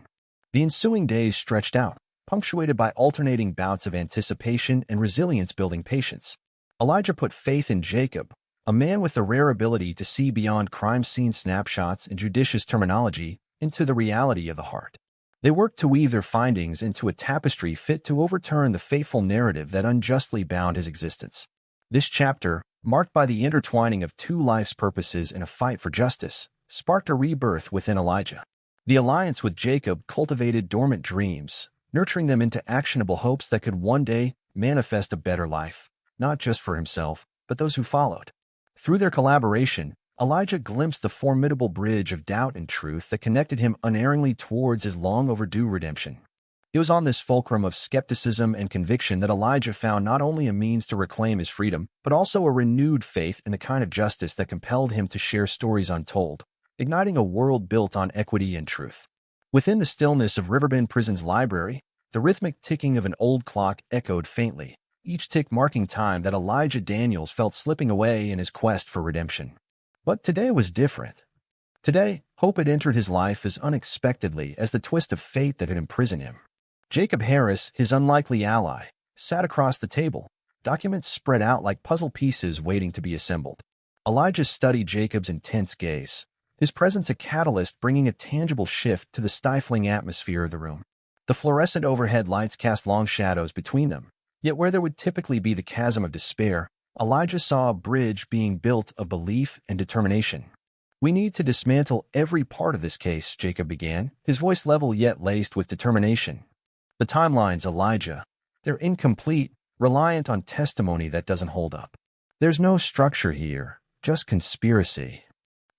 The ensuing days stretched out, punctuated by alternating bouts of anticipation and resilience-building patience. Elijah put faith in Jacob, a man with the rare ability to see beyond crime scene snapshots and judicious terminology into the reality of the heart. They worked to weave their findings into a tapestry fit to overturn the fateful narrative that unjustly bound his existence. This chapter, marked by the intertwining of two life's purposes in a fight for justice, sparked a rebirth within Elijah. The alliance with Jacob cultivated dormant dreams, nurturing them into actionable hopes that could one day manifest a better life, not just for himself, but those who followed. Through their collaboration, Elijah glimpsed the formidable bridge of doubt and truth that connected him unerringly towards his long-overdue redemption. It was on this fulcrum of skepticism and conviction that Elijah found not only a means to reclaim his freedom, but also a renewed faith in the kind of justice that compelled him to share stories untold, igniting a world built on equity and truth. Within the stillness of Riverbend Prison's library, the rhythmic ticking of an old clock echoed faintly, each tick marking time that Elijah Daniels felt slipping away in his quest for redemption. But today was different. Today, hope had entered his life as unexpectedly as the twist of fate that had imprisoned him. Jacob Harris, his unlikely ally, sat across the table, documents spread out like puzzle pieces waiting to be assembled. Elijah studied Jacob's intense gaze, his presence a catalyst bringing a tangible shift to the stifling atmosphere of the room. The fluorescent overhead lights cast long shadows between them, yet where there would typically be the chasm of despair, Elijah saw a bridge being built of belief and determination. "We need to dismantle every part of this case," Jacob began, his voice level yet laced with determination. "The timelines, Elijah, they're incomplete, reliant on testimony that doesn't hold up. There's no structure here, just conspiracy."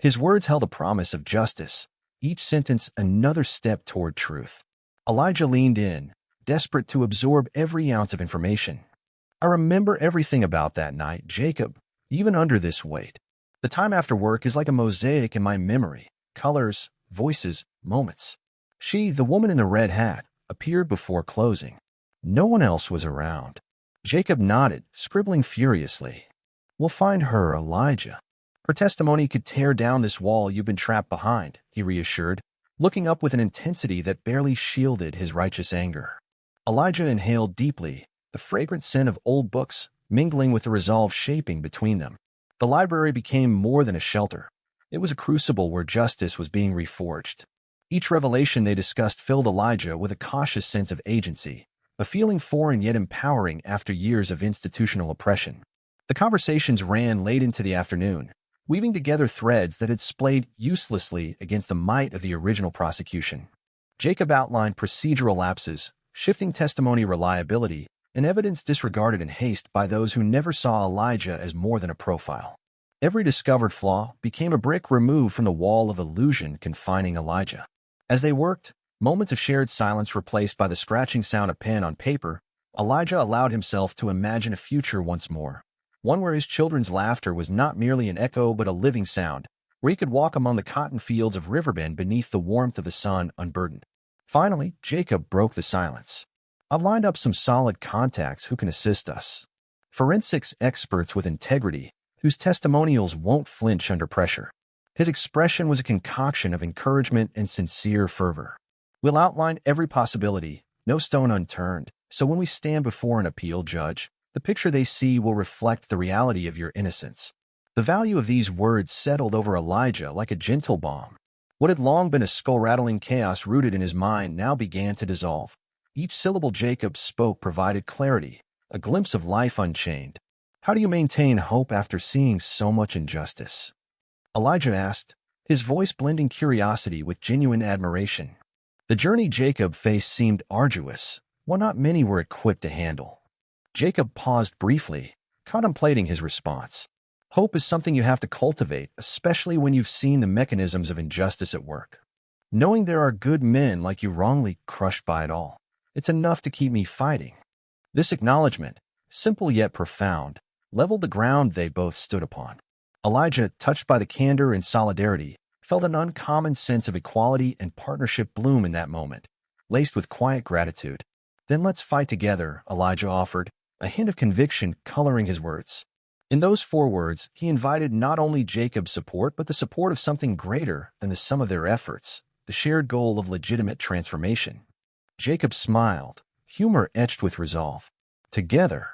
His words held a promise of justice, each sentence another step toward truth. Elijah leaned in, desperate to absorb every ounce of information. "I remember everything about that night, Jacob, even under this weight. The time after work is like a mosaic in my memory, colors, voices, moments. She, the woman in the red hat, appeared before closing. No one else was around." Jacob nodded, scribbling furiously. "We'll find her, Elijah. Her testimony could tear down this wall you've been trapped behind," he reassured, looking up with an intensity that barely shielded his righteous anger. Elijah inhaled deeply, the fragrant scent of old books mingling with the resolve shaping between them. The library became more than a shelter. It was a crucible where justice was being reforged. Each revelation they discussed filled Elijah with a cautious sense of agency, a feeling foreign yet empowering after years of institutional oppression. The conversations ran late into the afternoon, weaving together threads that had splayed uselessly against the might of the original prosecution. Jacob outlined procedural lapses, shifting testimony reliability, and evidence disregarded in haste by those who never saw Elijah as more than a profile. Every discovered flaw became a brick removed from the wall of illusion confining Elijah. As they worked, moments of shared silence replaced by the scratching sound of pen on paper, Elijah allowed himself to imagine a future once more, one where his children's laughter was not merely an echo but a living sound, where he could walk among the cotton fields of Riverbend beneath the warmth of the sun unburdened. Finally, Jacob broke the silence. "I've lined up some solid contacts who can assist us. Forensics experts with integrity, whose testimonials won't flinch under pressure." His expression was a concoction of encouragement and sincere fervor. "We'll outline every possibility, no stone unturned, so when we stand before an appeal judge, the picture they see will reflect the reality of your innocence." The value of these words settled over Elijah like a gentle balm. What had long been a skull-rattling chaos rooted in his mind now began to dissolve. Each syllable Jacob spoke provided clarity, a glimpse of life unchained. "How do you maintain hope after seeing so much injustice?" Elijah asked, his voice blending curiosity with genuine admiration. The journey Jacob faced seemed arduous, one not many were equipped to handle. Jacob paused briefly, contemplating his response. "Hope is something you have to cultivate, especially when you've seen the mechanisms of injustice at work. Knowing there are good men like you wrongly crushed by it all, it's enough to keep me fighting." This acknowledgement, simple yet profound, leveled the ground they both stood upon. Elijah, touched by the candor and solidarity, felt an uncommon sense of equality and partnership bloom in that moment, laced with quiet gratitude. "Then let's fight together," Elijah offered, a hint of conviction coloring his words. In those 4 words, he invited not only Jacob's support but the support of something greater than the sum of their efforts, the shared goal of legitimate transformation. Jacob smiled, humor etched with resolve. Together.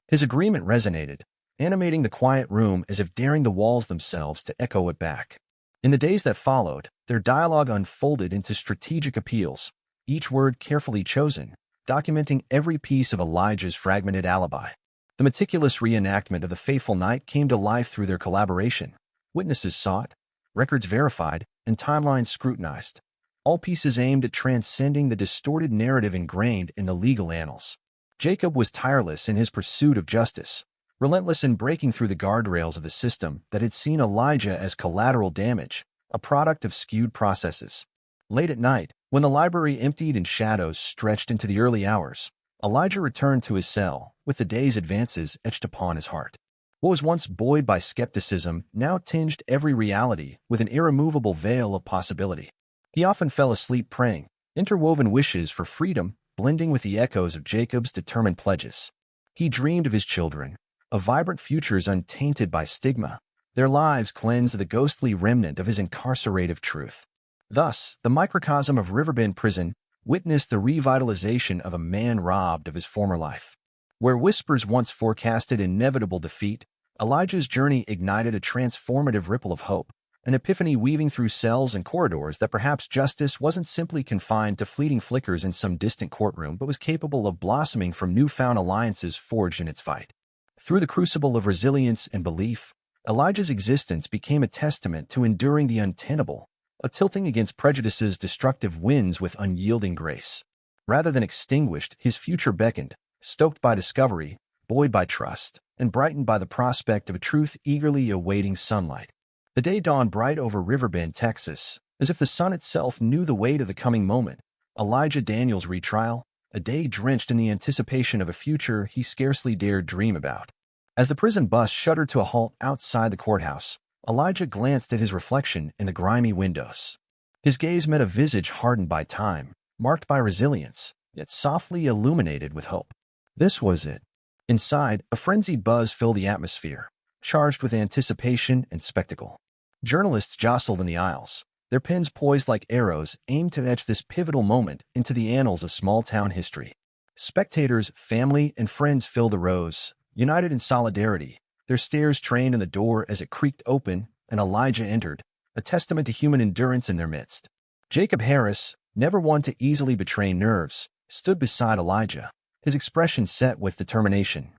His agreement resonated, animating the quiet room as if daring the walls themselves to echo it back. In the days that followed, their dialogue unfolded into strategic appeals, each word carefully chosen, documenting every piece of Elijah's fragmented alibi. The meticulous reenactment of the fateful night came to life through their collaboration. Witnesses sought, records verified, and timelines scrutinized, all pieces aimed at transcending the distorted narrative ingrained in the legal annals. Jacob was tireless in his pursuit of justice, relentless in breaking through the guardrails of the system that had seen Elijah as collateral damage, a product of skewed processes. Late at night, when the library emptied and shadows stretched into the early hours, Elijah returned to his cell, with the day's advances etched upon his heart. What was once buoyed by skepticism now tinged every reality with an irremovable veil of possibility. He often fell asleep praying, interwoven wishes for freedom blending with the echoes of Jacob's determined pledges. He dreamed of his children, of vibrant futures untainted by stigma, their lives cleansed of the ghostly remnant of his incarcerative truth. Thus, the microcosm of Riverbend Prison witnessed the revitalization of a man robbed of his former life. Where whispers once forecasted inevitable defeat, Elijah's journey ignited a transformative ripple of hope, an epiphany weaving through cells and corridors that perhaps justice wasn't simply confined to fleeting flickers in some distant courtroom but was capable of blossoming from newfound alliances forged in its fight. Through the crucible of resilience and belief, Elijah's existence became a testament to enduring the untenable, a tilting against prejudice's destructive winds with unyielding grace. Rather than extinguished, his future beckoned, stoked by discovery, buoyed by trust, and brightened by the prospect of a truth eagerly awaiting sunlight. The day dawned bright over Riverbend, Texas, as if the sun itself knew the weight of the coming moment. Elijah Daniels' retrial, a day drenched in the anticipation of a future he scarcely dared dream about. As the prison bus shuddered to a halt outside the courthouse, Elijah glanced at his reflection in the grimy windows. His gaze met a visage hardened by time, marked by resilience, yet softly illuminated with hope. This was it. Inside, a frenzied buzz filled the atmosphere, charged with anticipation and spectacle. Journalists jostled in the aisles, their pens poised like arrows aimed to etch this pivotal moment into the annals of small-town history. Spectators, family, and friends filled the rows, united in solidarity, their stares trained in the door as it creaked open and Elijah entered, a testament to human endurance in their midst. Jacob Harris, never one to easily betray nerves, stood beside Elijah, his expression set with determination.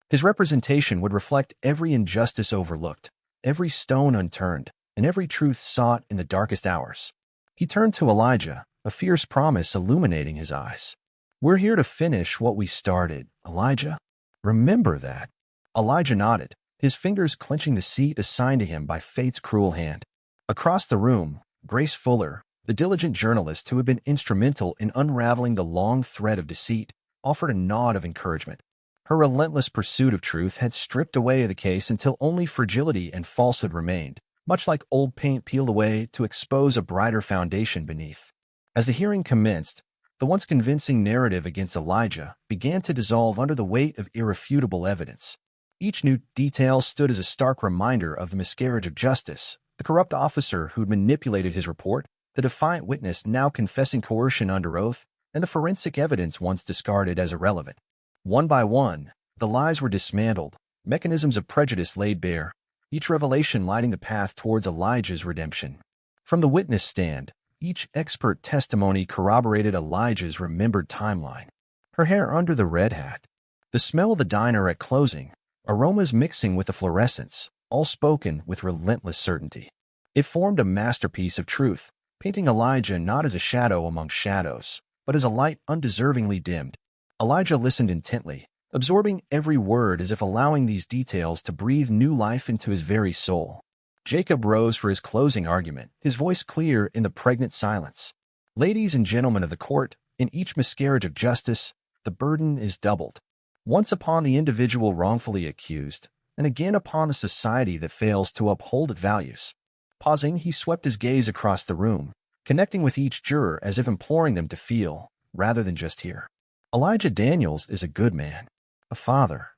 His representation would reflect every injustice overlooked, every stone unturned, and every truth sought in the darkest hours. He turned to Elijah, a fierce promise illuminating his eyes. "We're here to finish what we started, Elijah. Remember that." Elijah nodded, his fingers clenching the seat assigned to him by fate's cruel hand. Across the room, Grace Fuller, the diligent journalist who had been instrumental in unraveling the long thread of deceit, offered a nod of encouragement. Her relentless pursuit of truth had stripped away the case until only fragility and falsehood remained, much like old paint peeled away to expose a brighter foundation beneath. As the hearing commenced, the once convincing narrative against Elijah began to dissolve under the weight of irrefutable evidence. Each new detail stood as a stark reminder of the miscarriage of justice, the corrupt officer who'd manipulated his report, the defiant witness now confessing coercion under oath, and the forensic evidence once discarded as irrelevant. One by one, the lies were dismantled, mechanisms of prejudice laid bare, each revelation lighting the path towards Elijah's redemption. From the witness stand, each expert testimony corroborated Elijah's remembered timeline. Her hair under the red hat, the smell of the diner at closing, aromas mixing with the fluorescence, all spoken with relentless certainty. It formed a masterpiece of truth, painting Elijah not as a shadow among shadows, but as a light undeservingly dimmed. Elijah listened intently, absorbing every word as if allowing these details to breathe new life into his very soul. Jacob rose for his closing argument, his voice clear in the pregnant silence. "Ladies and gentlemen of the court, in each miscarriage of justice, the burden is doubled. Once upon the individual wrongfully accused, and again upon the society that fails to uphold its values." Pausing, he swept his gaze across the room, connecting with each juror as if imploring them to feel, rather than just hear. Elijah Daniels is a good man, a father,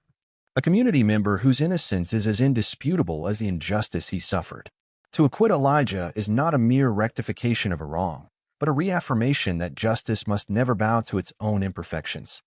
a community member whose innocence is as indisputable as the injustice he suffered. To acquit Elijah is not a mere rectification of a wrong, but a reaffirmation that justice must never bow to its own imperfections.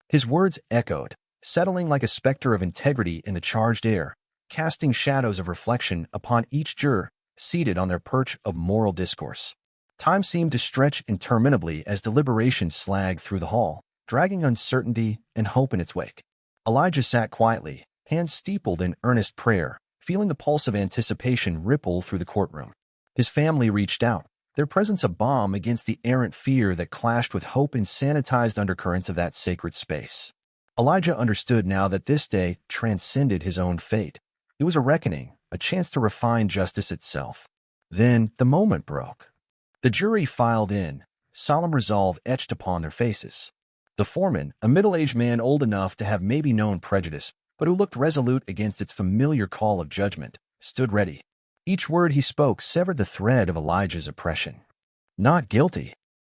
His words echoed, settling like a specter of integrity in the charged air, casting shadows of reflection upon each juror seated on their perch of moral discourse. Time seemed to stretch interminably as deliberations slagged through the hall, dragging uncertainty and hope in its wake. Elijah sat quietly, hands steepled in earnest prayer, feeling the pulse of anticipation ripple through the courtroom. His family reached out, their presence a balm against the errant fear that clashed with hope in sanitized undercurrents of that sacred space. Elijah understood now that this day transcended his own fate. It was a reckoning, a chance to refine justice itself. Then the moment broke. The jury filed in, solemn resolve etched upon their faces. The foreman, a middle-aged man old enough to have maybe known prejudice, but who looked resolute against its familiar call of judgment, stood ready. Each word he spoke severed the thread of Elijah's oppression. Not guilty.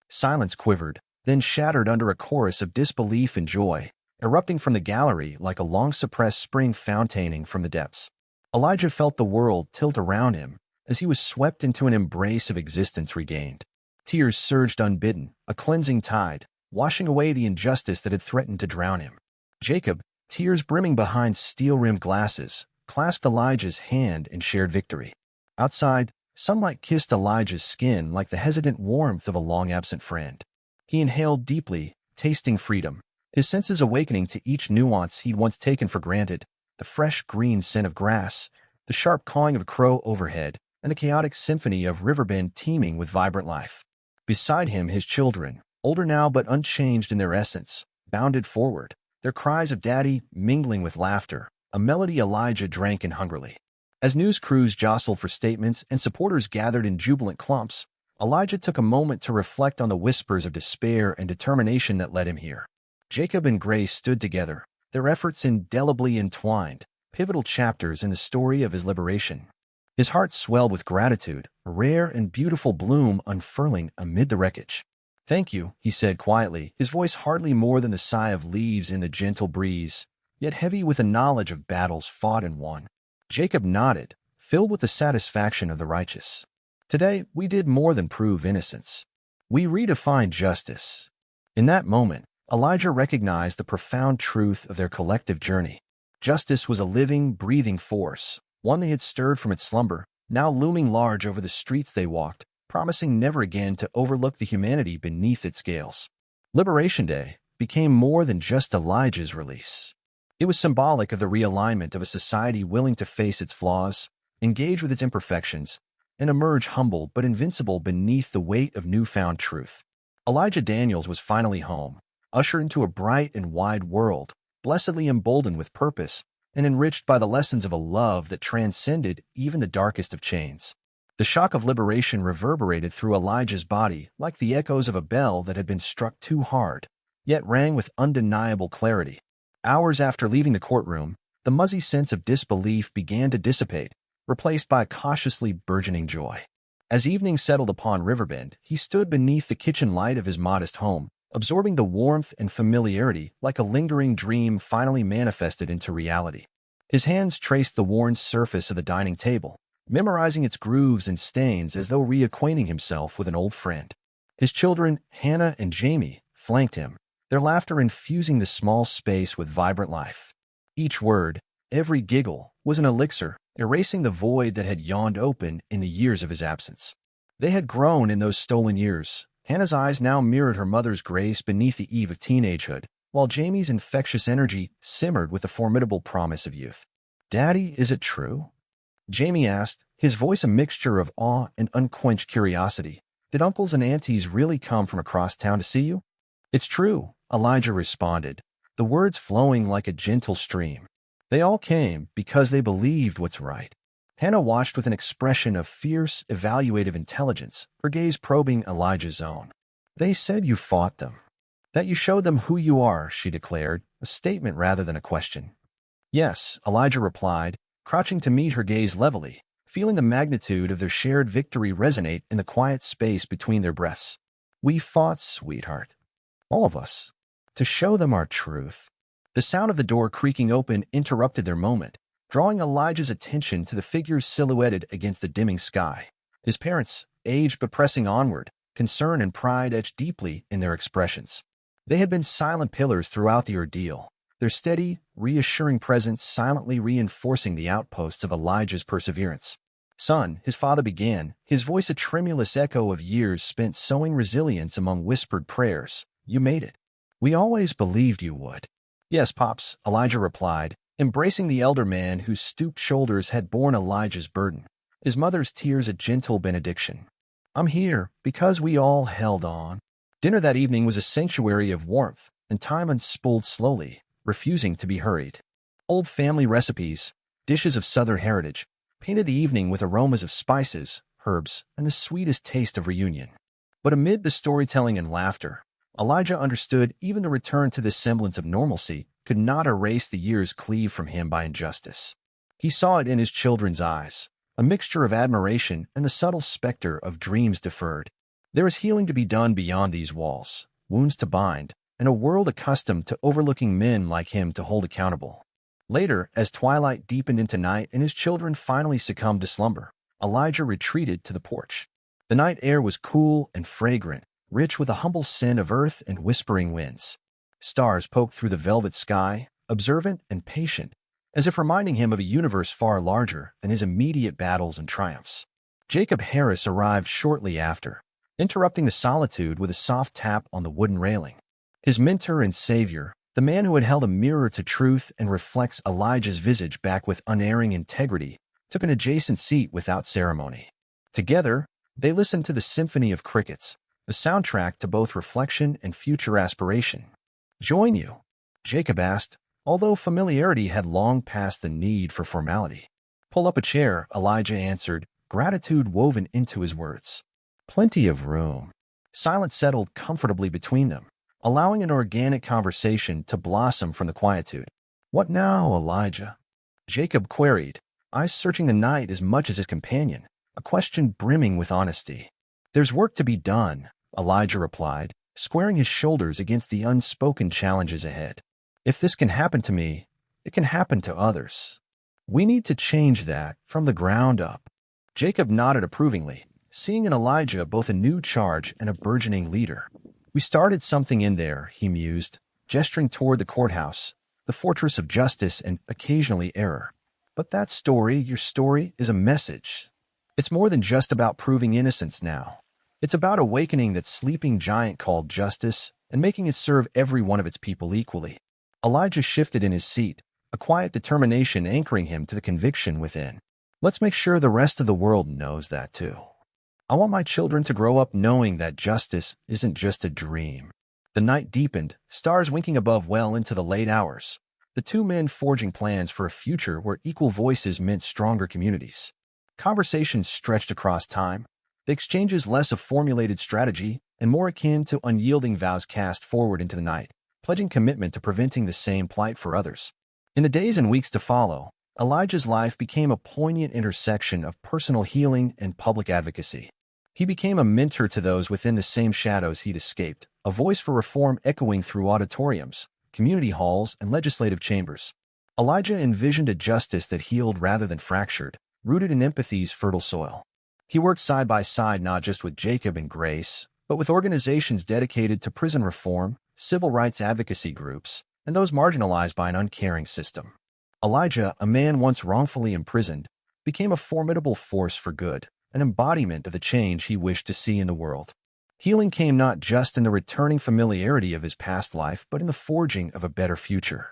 Silence quivered, then shattered under a chorus of disbelief and joy, erupting from the gallery like a long-suppressed spring fountaining from the depths. Elijah felt the world tilt around him as he was swept into an embrace of existence regained. Tears surged unbidden, a cleansing tide, washing away the injustice that had threatened to drown him. Jacob, tears brimming behind steel-rimmed glasses, clasped Elijah's hand and shared victory. Outside, sunlight kissed Elijah's skin like the hesitant warmth of a long-absent friend. He inhaled deeply, tasting freedom, his senses awakening to each nuance he'd once taken for granted: the fresh green scent of grass, the sharp cawing of a crow overhead, and the chaotic symphony of Riverbend teeming with vibrant life. Beside him, his children, older now but unchanged in their essence, bounded forward, their cries of "Daddy" mingling with laughter, a melody Elijah drank in hungrily. As news crews jostled for statements and supporters gathered in jubilant clumps, Elijah took a moment to reflect on the whispers of despair and determination that led him here. Jacob and Grace stood together, their efforts indelibly entwined, pivotal chapters in the story of his liberation. His heart swelled with gratitude, a rare and beautiful bloom unfurling amid the wreckage. "Thank you," he said quietly, his voice hardly more than the sigh of leaves in the gentle breeze, yet heavy with the knowledge of battles fought and won. Jacob nodded, filled with the satisfaction of the righteous. "Today, we did more than prove innocence. We redefined justice." In that moment, Elijah recognized the profound truth of their collective journey. Justice was a living, breathing force, one they had stirred from its slumber, now looming large over the streets they walked, promising never again to overlook the humanity beneath its scales. Liberation Day became more than just Elijah's release. It was symbolic of the realignment of a society willing to face its flaws, engage with its imperfections, and emerge humbled but invincible beneath the weight of newfound truth. Elijah Daniels was finally home, ushered into a bright and wide world, blessedly emboldened with purpose and enriched by the lessons of a love that transcended even the darkest of chains. The shock of liberation reverberated through Elijah's body like the echoes of a bell that had been struck too hard, yet rang with undeniable clarity. Hours after leaving the courtroom, the muzzy sense of disbelief began to dissipate, replaced by a cautiously burgeoning joy. As evening settled upon Riverbend, he stood beneath the kitchen light of his modest home, absorbing the warmth and familiarity like a lingering dream finally manifested into reality. His hands traced the worn surface of the dining table, memorizing its grooves and stains as though reacquainting himself with an old friend. His children, Hannah and Jamie, flanked him, their laughter infusing the small space with vibrant life. Each word, every giggle, was an elixir, erasing the void that had yawned open in the years of his absence. They had grown in those stolen years. Hannah's eyes now mirrored her mother's grace beneath the eve of teenagehood, while Jamie's infectious energy simmered with the formidable promise of youth. "Daddy, is it true?" Jamie asked, his voice a mixture of awe and unquenched curiosity. "Did uncles and aunties really come from across town to see you?" "It's true," Elijah responded, the words flowing like a gentle stream. "They all came because they believed what's right." Hannah watched with an expression of fierce, evaluative intelligence, her gaze probing Elijah's own. "They said you fought them. That you showed them who you are," she declared, a statement rather than a question. "Yes," Elijah replied, crouching to meet her gaze levelly, feeling the magnitude of their shared victory resonate in the quiet space between their breaths. "We fought, sweetheart. All of us. To show them our truth." The sound of the door creaking open interrupted their moment, drawing Elijah's attention to the figures silhouetted against the dimming sky. His parents, aged but pressing onward, concern and pride etched deeply in their expressions. They had been silent pillars throughout the ordeal, their steady, reassuring presence silently reinforcing the outposts of Elijah's perseverance. "Son," his father began, his voice a tremulous echo of years spent sowing resilience among whispered prayers, "you made it. We always believed you would." "Yes, Pops," Elijah replied, embracing the elder man whose stooped shoulders had borne Elijah's burden, his mother's tears a gentle benediction. "I'm here because we all held on." Dinner that evening was a sanctuary of warmth, and time unspooled slowly, refusing to be hurried. Old family recipes, dishes of Southern heritage, painted the evening with aromas of spices, herbs, and the sweetest taste of reunion. But amid the storytelling and laughter, Elijah understood even the return to this semblance of normalcy could not erase the years cleaved from him by injustice. He saw it in his children's eyes, a mixture of admiration and the subtle specter of dreams deferred. There is healing to be done beyond these walls, wounds to bind, and a world accustomed to overlooking men like him to hold accountable. Later, as twilight deepened into night and his children finally succumbed to slumber, Elijah retreated to the porch. The night air was cool and fragrant, rich with a humble scent of earth and whispering winds. Stars poked through the velvet sky, observant and patient, as if reminding him of a universe far larger than his immediate battles and triumphs. Jacob Harris arrived shortly after, interrupting the solitude with a soft tap on the wooden railing. His mentor and savior, the man who had held a mirror to truth and reflects Elijah's visage back with unerring integrity, took an adjacent seat without ceremony. Together, they listened to the symphony of crickets, the soundtrack to both reflection and future aspiration. "Join you?" Jacob asked, although familiarity had long passed the need for formality. "Pull up a chair," Elijah answered, gratitude woven into his words. Plenty of room. Silence settled comfortably between them, allowing an organic conversation to blossom from the quietude. "What now, Elijah?" Jacob queried, eyes searching the night as much as his companion, a question brimming with honesty. "There's work to be done," Elijah replied, squaring his shoulders against the unspoken challenges ahead. "If this can happen to me, it can happen to others. We need to change that from the ground up." Jacob nodded approvingly, seeing in Elijah both a new charge and a burgeoning leader. "We started something in there," he mused, gesturing toward the courthouse, the fortress of justice and occasionally error. "But that story, your story, is a message. It's more than just about proving innocence now. It's about awakening that sleeping giant called justice and making it serve every one of its people equally." Elijah shifted in his seat, a quiet determination anchoring him to the conviction within. "Let's make sure the rest of the world knows that too. I want my children to grow up knowing that justice isn't just a dream." The night deepened, stars winking above well into the late hours, the two men forging plans for a future where equal voices meant stronger communities. Conversations stretched across time, the exchanges less of formulated strategy and more akin to unyielding vows cast forward into the night, pledging commitment to preventing the same plight for others. In the days and weeks to follow, Elijah's life became a poignant intersection of personal healing and public advocacy. He became a mentor to those within the same shadows he'd escaped, a voice for reform echoing through auditoriums, community halls, and legislative chambers. Elijah envisioned a justice that healed rather than fractured, rooted in empathy's fertile soil. He worked side by side not just with Jacob and Grace, but with organizations dedicated to prison reform, civil rights advocacy groups, and those marginalized by an uncaring system. Elijah, a man once wrongfully imprisoned, became a formidable force for good, an embodiment of the change he wished to see in the world. Healing came not just in the returning familiarity of his past life, but in the forging of a better future.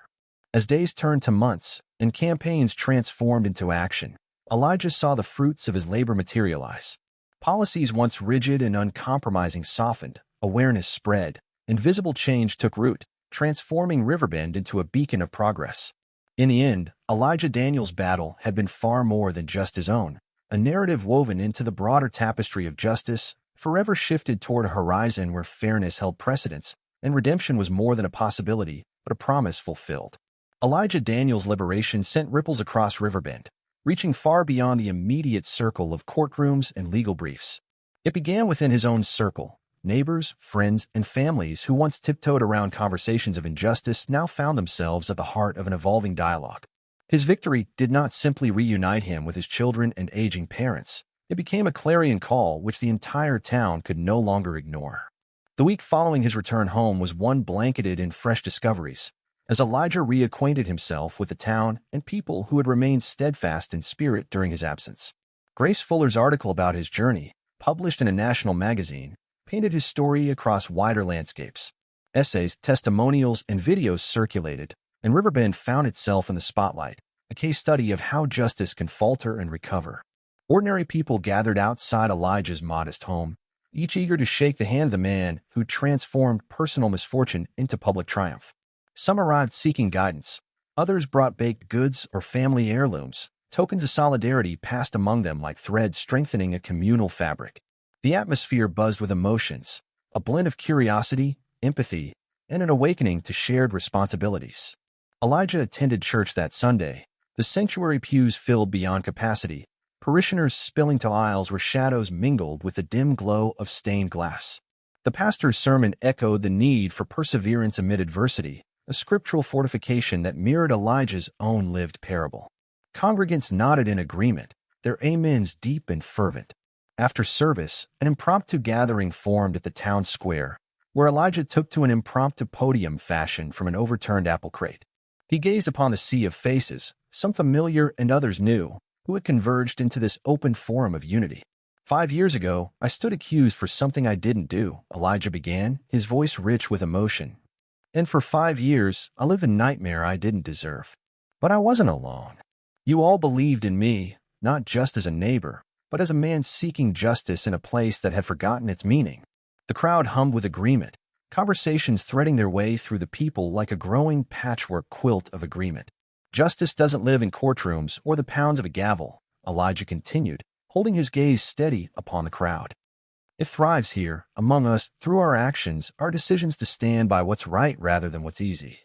As days turned to months and campaigns transformed into action, Elijah saw the fruits of his labor materialize. Policies once rigid and uncompromising softened, awareness spread, and visible change took root, transforming Riverbend into a beacon of progress. In the end, Elijah Daniels' battle had been far more than just his own, a narrative woven into the broader tapestry of justice, forever shifted toward a horizon where fairness held precedence, and redemption was more than a possibility, but a promise fulfilled. Elijah Daniels' liberation sent ripples across Riverbend, reaching far beyond the immediate circle of courtrooms and legal briefs. It began within his own circle. Neighbors, friends, and families who once tiptoed around conversations of injustice now found themselves at the heart of an evolving dialogue. His victory did not simply reunite him with his children and aging parents. It became a clarion call which the entire town could no longer ignore. The week following his return home was one blanketed in fresh discoveries, as Elijah reacquainted himself with the town and people who had remained steadfast in spirit during his absence. Grace Fuller's article about his journey, published in a national magazine, painted his story across wider landscapes. Essays, testimonials, and videos circulated, and Riverbend found itself in the spotlight, a case study of how justice can falter and recover. Ordinary people gathered outside Elijah's modest home, each eager to shake the hand of the man who transformed personal misfortune into public triumph. Some arrived seeking guidance. Others brought baked goods or family heirlooms, tokens of solidarity passed among them like threads strengthening a communal fabric. The atmosphere buzzed with emotions, a blend of curiosity, empathy, and an awakening to shared responsibilities. Elijah attended church that Sunday, the sanctuary pews filled beyond capacity, parishioners spilling to aisles where shadows mingled with the dim glow of stained glass. The pastor's sermon echoed the need for perseverance amid adversity, a scriptural fortification that mirrored Elijah's own lived parable. Congregants nodded in agreement, their amens deep and fervent. After service, an impromptu gathering formed at the town square, where Elijah took to an impromptu podium fashioned from an overturned apple crate. He gazed upon the sea of faces, some familiar and others new, who had converged into this open forum of unity. 5 years ago, I stood accused for something I didn't do, Elijah began, his voice rich with emotion. And for 5 years, I lived a nightmare I didn't deserve. But I wasn't alone. You all believed in me, not just as a neighbor, but as a man seeking justice in a place that had forgotten its meaning. The crowd hummed with agreement, conversations threading their way through the people like a growing patchwork quilt of agreement. Justice doesn't live in courtrooms or the pounds of a gavel, Elijah continued, holding his gaze steady upon the crowd. It thrives here, among us, through our actions, our decisions to stand by what's right rather than what's easy.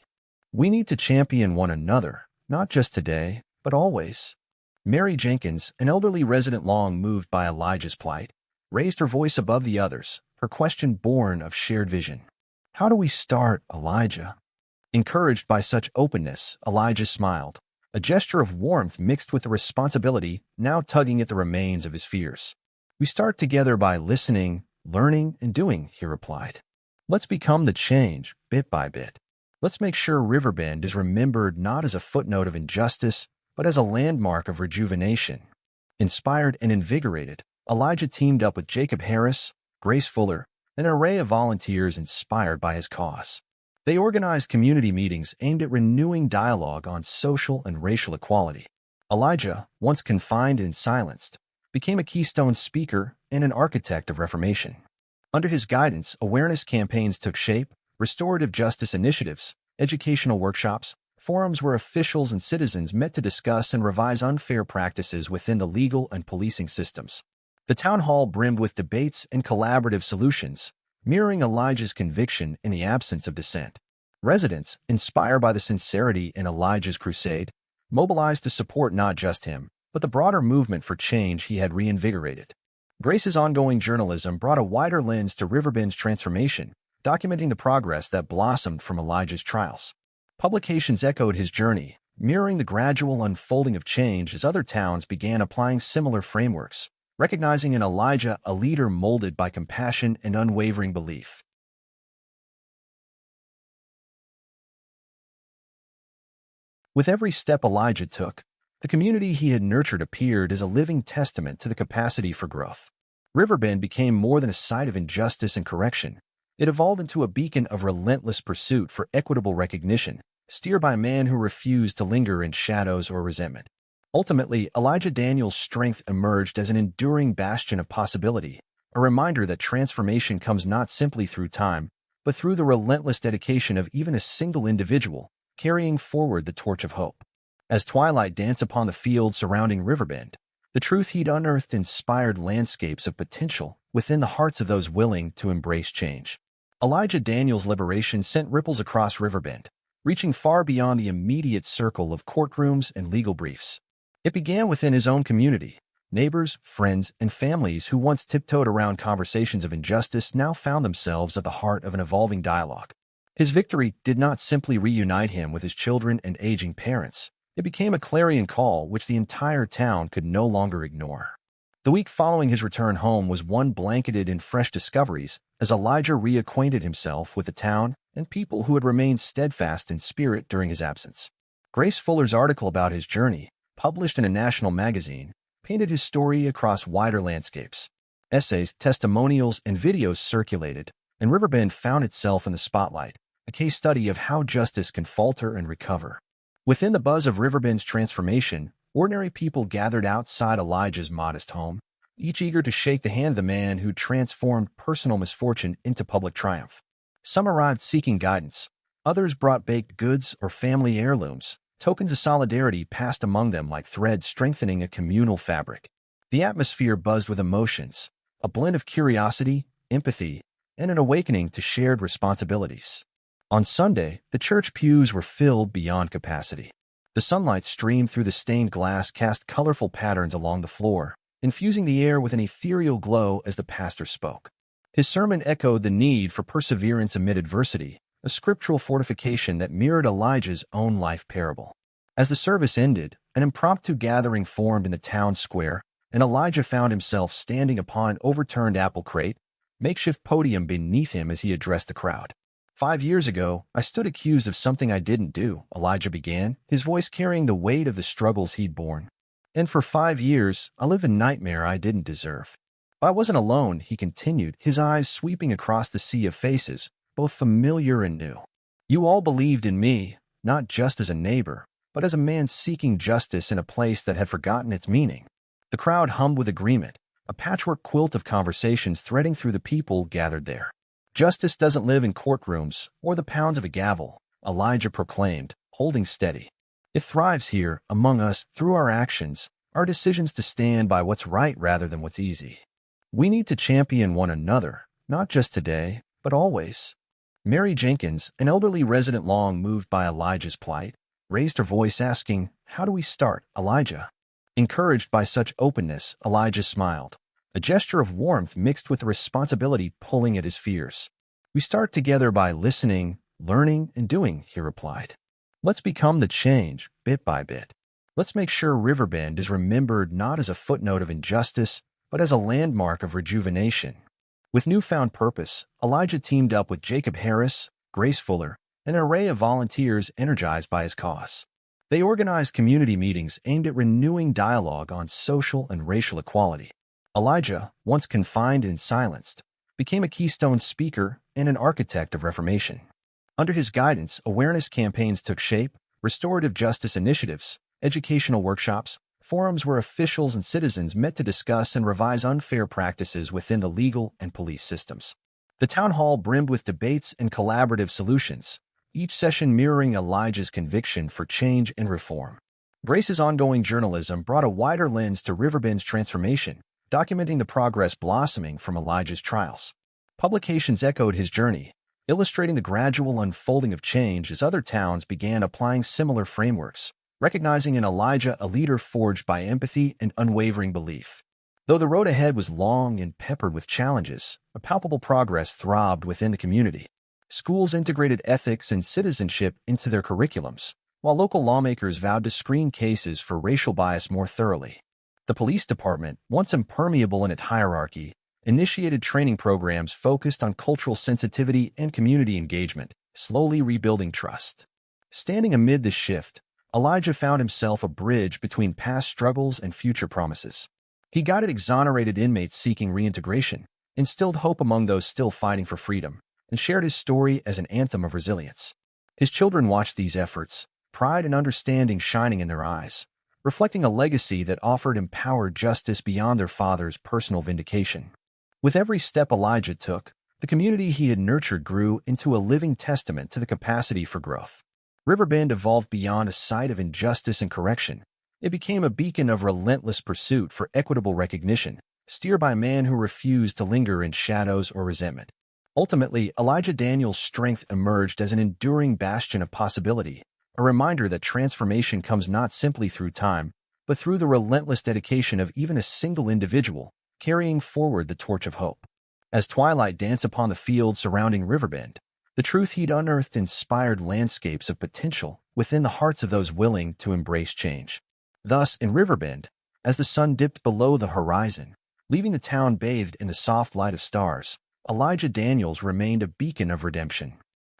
We need to champion one another, not just today, but always. Mary Jenkins, an elderly resident long moved by Elijah's plight, raised her voice above the others, her question born of shared vision. How do we start, Elijah? Encouraged by such openness, Elijah smiled, a gesture of warmth mixed with the responsibility now tugging at the remains of his fears. We start together by listening, learning, and doing, he replied. Let's become the change, bit by bit. Let's make sure Riverbend is remembered not as a footnote of injustice, but as a landmark of rejuvenation. Inspired and invigorated, Elijah teamed up with Jacob Harris, Grace Fuller, and an array of volunteers inspired by his cause. They organized community meetings aimed at renewing dialogue on social and racial equality. Elijah, once confined and silenced, became a keystone speaker and an architect of reformation. Under his guidance, awareness campaigns took shape, restorative justice initiatives, educational workshops, forums where officials and citizens met to discuss and revise unfair practices within the legal and policing systems. The town hall brimmed with debates and collaborative solutions, mirroring Elijah's conviction in the absence of dissent. Residents, inspired by the sincerity in Elijah's crusade, mobilized to support not just him, but the broader movement for change he had reinvigorated. Grace's ongoing journalism brought a wider lens to Riverbend's transformation, documenting the progress that blossomed from Elijah's trials. Publications echoed his journey, mirroring the gradual unfolding of change as other towns began applying similar frameworks, recognizing in Elijah a leader molded by compassion and unwavering belief. With every step Elijah took, the community he had nurtured appeared as a living testament to the capacity for growth. Riverbend became more than a site of injustice and correction. It evolved into a beacon of relentless pursuit for equitable recognition, steered by a man who refused to linger in shadows or resentment. Ultimately, Elijah Daniels' strength emerged as an enduring bastion of possibility, a reminder that transformation comes not simply through time, but through the relentless dedication of even a single individual, carrying forward the torch of hope. As twilight danced upon the fields surrounding Riverbend, the truth he'd unearthed inspired landscapes of potential within the hearts of those willing to embrace change. Elijah Daniels' liberation sent ripples across Riverbend, reaching far beyond the immediate circle of courtrooms and legal briefs. It began within his own community. Neighbors, friends, and families who once tiptoed around conversations of injustice now found themselves at the heart of an evolving dialogue. His victory did not simply reunite him with his children and aging parents. It became a clarion call which the entire town could no longer ignore. The week following his return home was one blanketed in fresh discoveries as Elijah reacquainted himself with the town and people who had remained steadfast in spirit during his absence. Grace Fuller's article about his journey, published in a national magazine, painted his story across wider landscapes. Essays, testimonials, and videos circulated, and Riverbend found itself in the spotlight, a case study of how justice can falter and recover. Within the buzz of Riverbend's transformation, ordinary people gathered outside Elijah's modest home, each eager to shake the hand of the man who transformed personal misfortune into public triumph. Some arrived seeking guidance, Others brought baked goods or family heirlooms, tokens of solidarity passed among them like threads strengthening a communal fabric. The atmosphere buzzed with emotions, a blend of curiosity, empathy, and an awakening to shared responsibilities. On Sunday, the church pews were filled beyond capacity. The sunlight streamed through the stained glass cast colorful patterns along the floor, infusing the air with an ethereal glow as the pastor spoke. His sermon echoed the need for perseverance amid adversity, a scriptural fortification that mirrored Elijah's own life parable. As the service ended, an impromptu gathering formed in the town square, and Elijah found himself standing upon an overturned apple crate, makeshift podium beneath him as he addressed the crowd. 5 years ago, I stood accused of something I didn't do, Elijah began, his voice carrying the weight of the struggles he'd borne. And for 5 years, I lived a nightmare I didn't deserve. But I wasn't alone, he continued, his eyes sweeping across the sea of faces, both familiar and new. You all believed in me, not just as a neighbor, but as a man seeking justice in a place that had forgotten its meaning. The crowd hummed with agreement, a patchwork quilt of conversations threading through the people gathered there. Justice doesn't live in courtrooms or the pounds of a gavel, Elijah proclaimed, holding steady. It thrives here, among us, through our actions, our decisions to stand by what's right rather than what's easy. We need to champion one another, not just today, but always. Mary Jenkins, an elderly resident long moved by Elijah's plight, raised her voice asking, "How do we start, Elijah?" Encouraged by such openness, Elijah smiled, a gesture of warmth mixed with a responsibility pulling at his fears. "We start together by listening, learning, and doing," he replied. "Let's become the change, bit by bit. Let's make sure Riverbend is remembered not as a footnote of injustice, but as a landmark of rejuvenation." With newfound purpose, Elijah teamed up with Jacob Harris, Grace Fuller, and an array of volunteers energized by his cause. They organized community meetings aimed at renewing dialogue on social and racial equality. Elijah, once confined and silenced, became a keystone speaker and an architect of reformation. Under his guidance, awareness campaigns took shape, restorative justice initiatives, educational workshops, forums where officials and citizens met to discuss and revise unfair practices within the legal and police systems. The town hall brimmed with debates and collaborative solutions, each session mirroring Elijah's conviction for change and reform. Grace's ongoing journalism brought a wider lens to Riverbend's transformation, documenting the progress blossoming from Elijah's trials. Publications echoed his journey, illustrating the gradual unfolding of change as other towns began applying similar frameworks, recognizing in Elijah a leader forged by empathy and unwavering belief. Though the road ahead was long and peppered with challenges, a palpable progress throbbed within the community. Schools integrated ethics and citizenship into their curriculums, while local lawmakers vowed to screen cases for racial bias more thoroughly. The police department, once impermeable in its hierarchy, initiated training programs focused on cultural sensitivity and community engagement, slowly rebuilding trust. Standing amid this shift, Elijah found himself a bridge between past struggles and future promises. He guided exonerated inmates seeking reintegration, instilled hope among those still fighting for freedom, and shared his story as an anthem of resilience. His children watched these efforts, pride and understanding shining in their eyes, reflecting a legacy that offered empowered justice beyond their father's personal vindication. With every step Elijah took, the community he had nurtured grew into a living testament to the capacity for growth. Riverbend evolved beyond a site of injustice and correction. It became a beacon of relentless pursuit for equitable recognition, steered by a man who refused to linger in shadows or resentment. Ultimately, Elijah Daniels' strength emerged as an enduring bastion of possibility, a reminder that transformation comes not simply through time, but through the relentless dedication of even a single individual, carrying forward the torch of hope. As twilight danced upon the fields surrounding Riverbend, the truth he'd unearthed inspired landscapes of potential within the hearts of those willing to embrace change. Thus, in Riverbend, as the sun dipped below the horizon, leaving the town bathed in the soft light of stars, Elijah Daniels remained a beacon of redemption.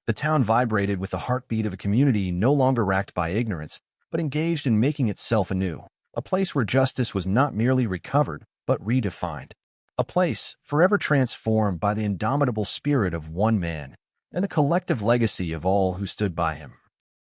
The town vibrated with the heartbeat of a community no longer racked by ignorance, but engaged in making itself anew, a place where justice was not merely recovered, but redefined. A place forever transformed by the indomitable spirit of one man and the collective legacy of all who stood by him.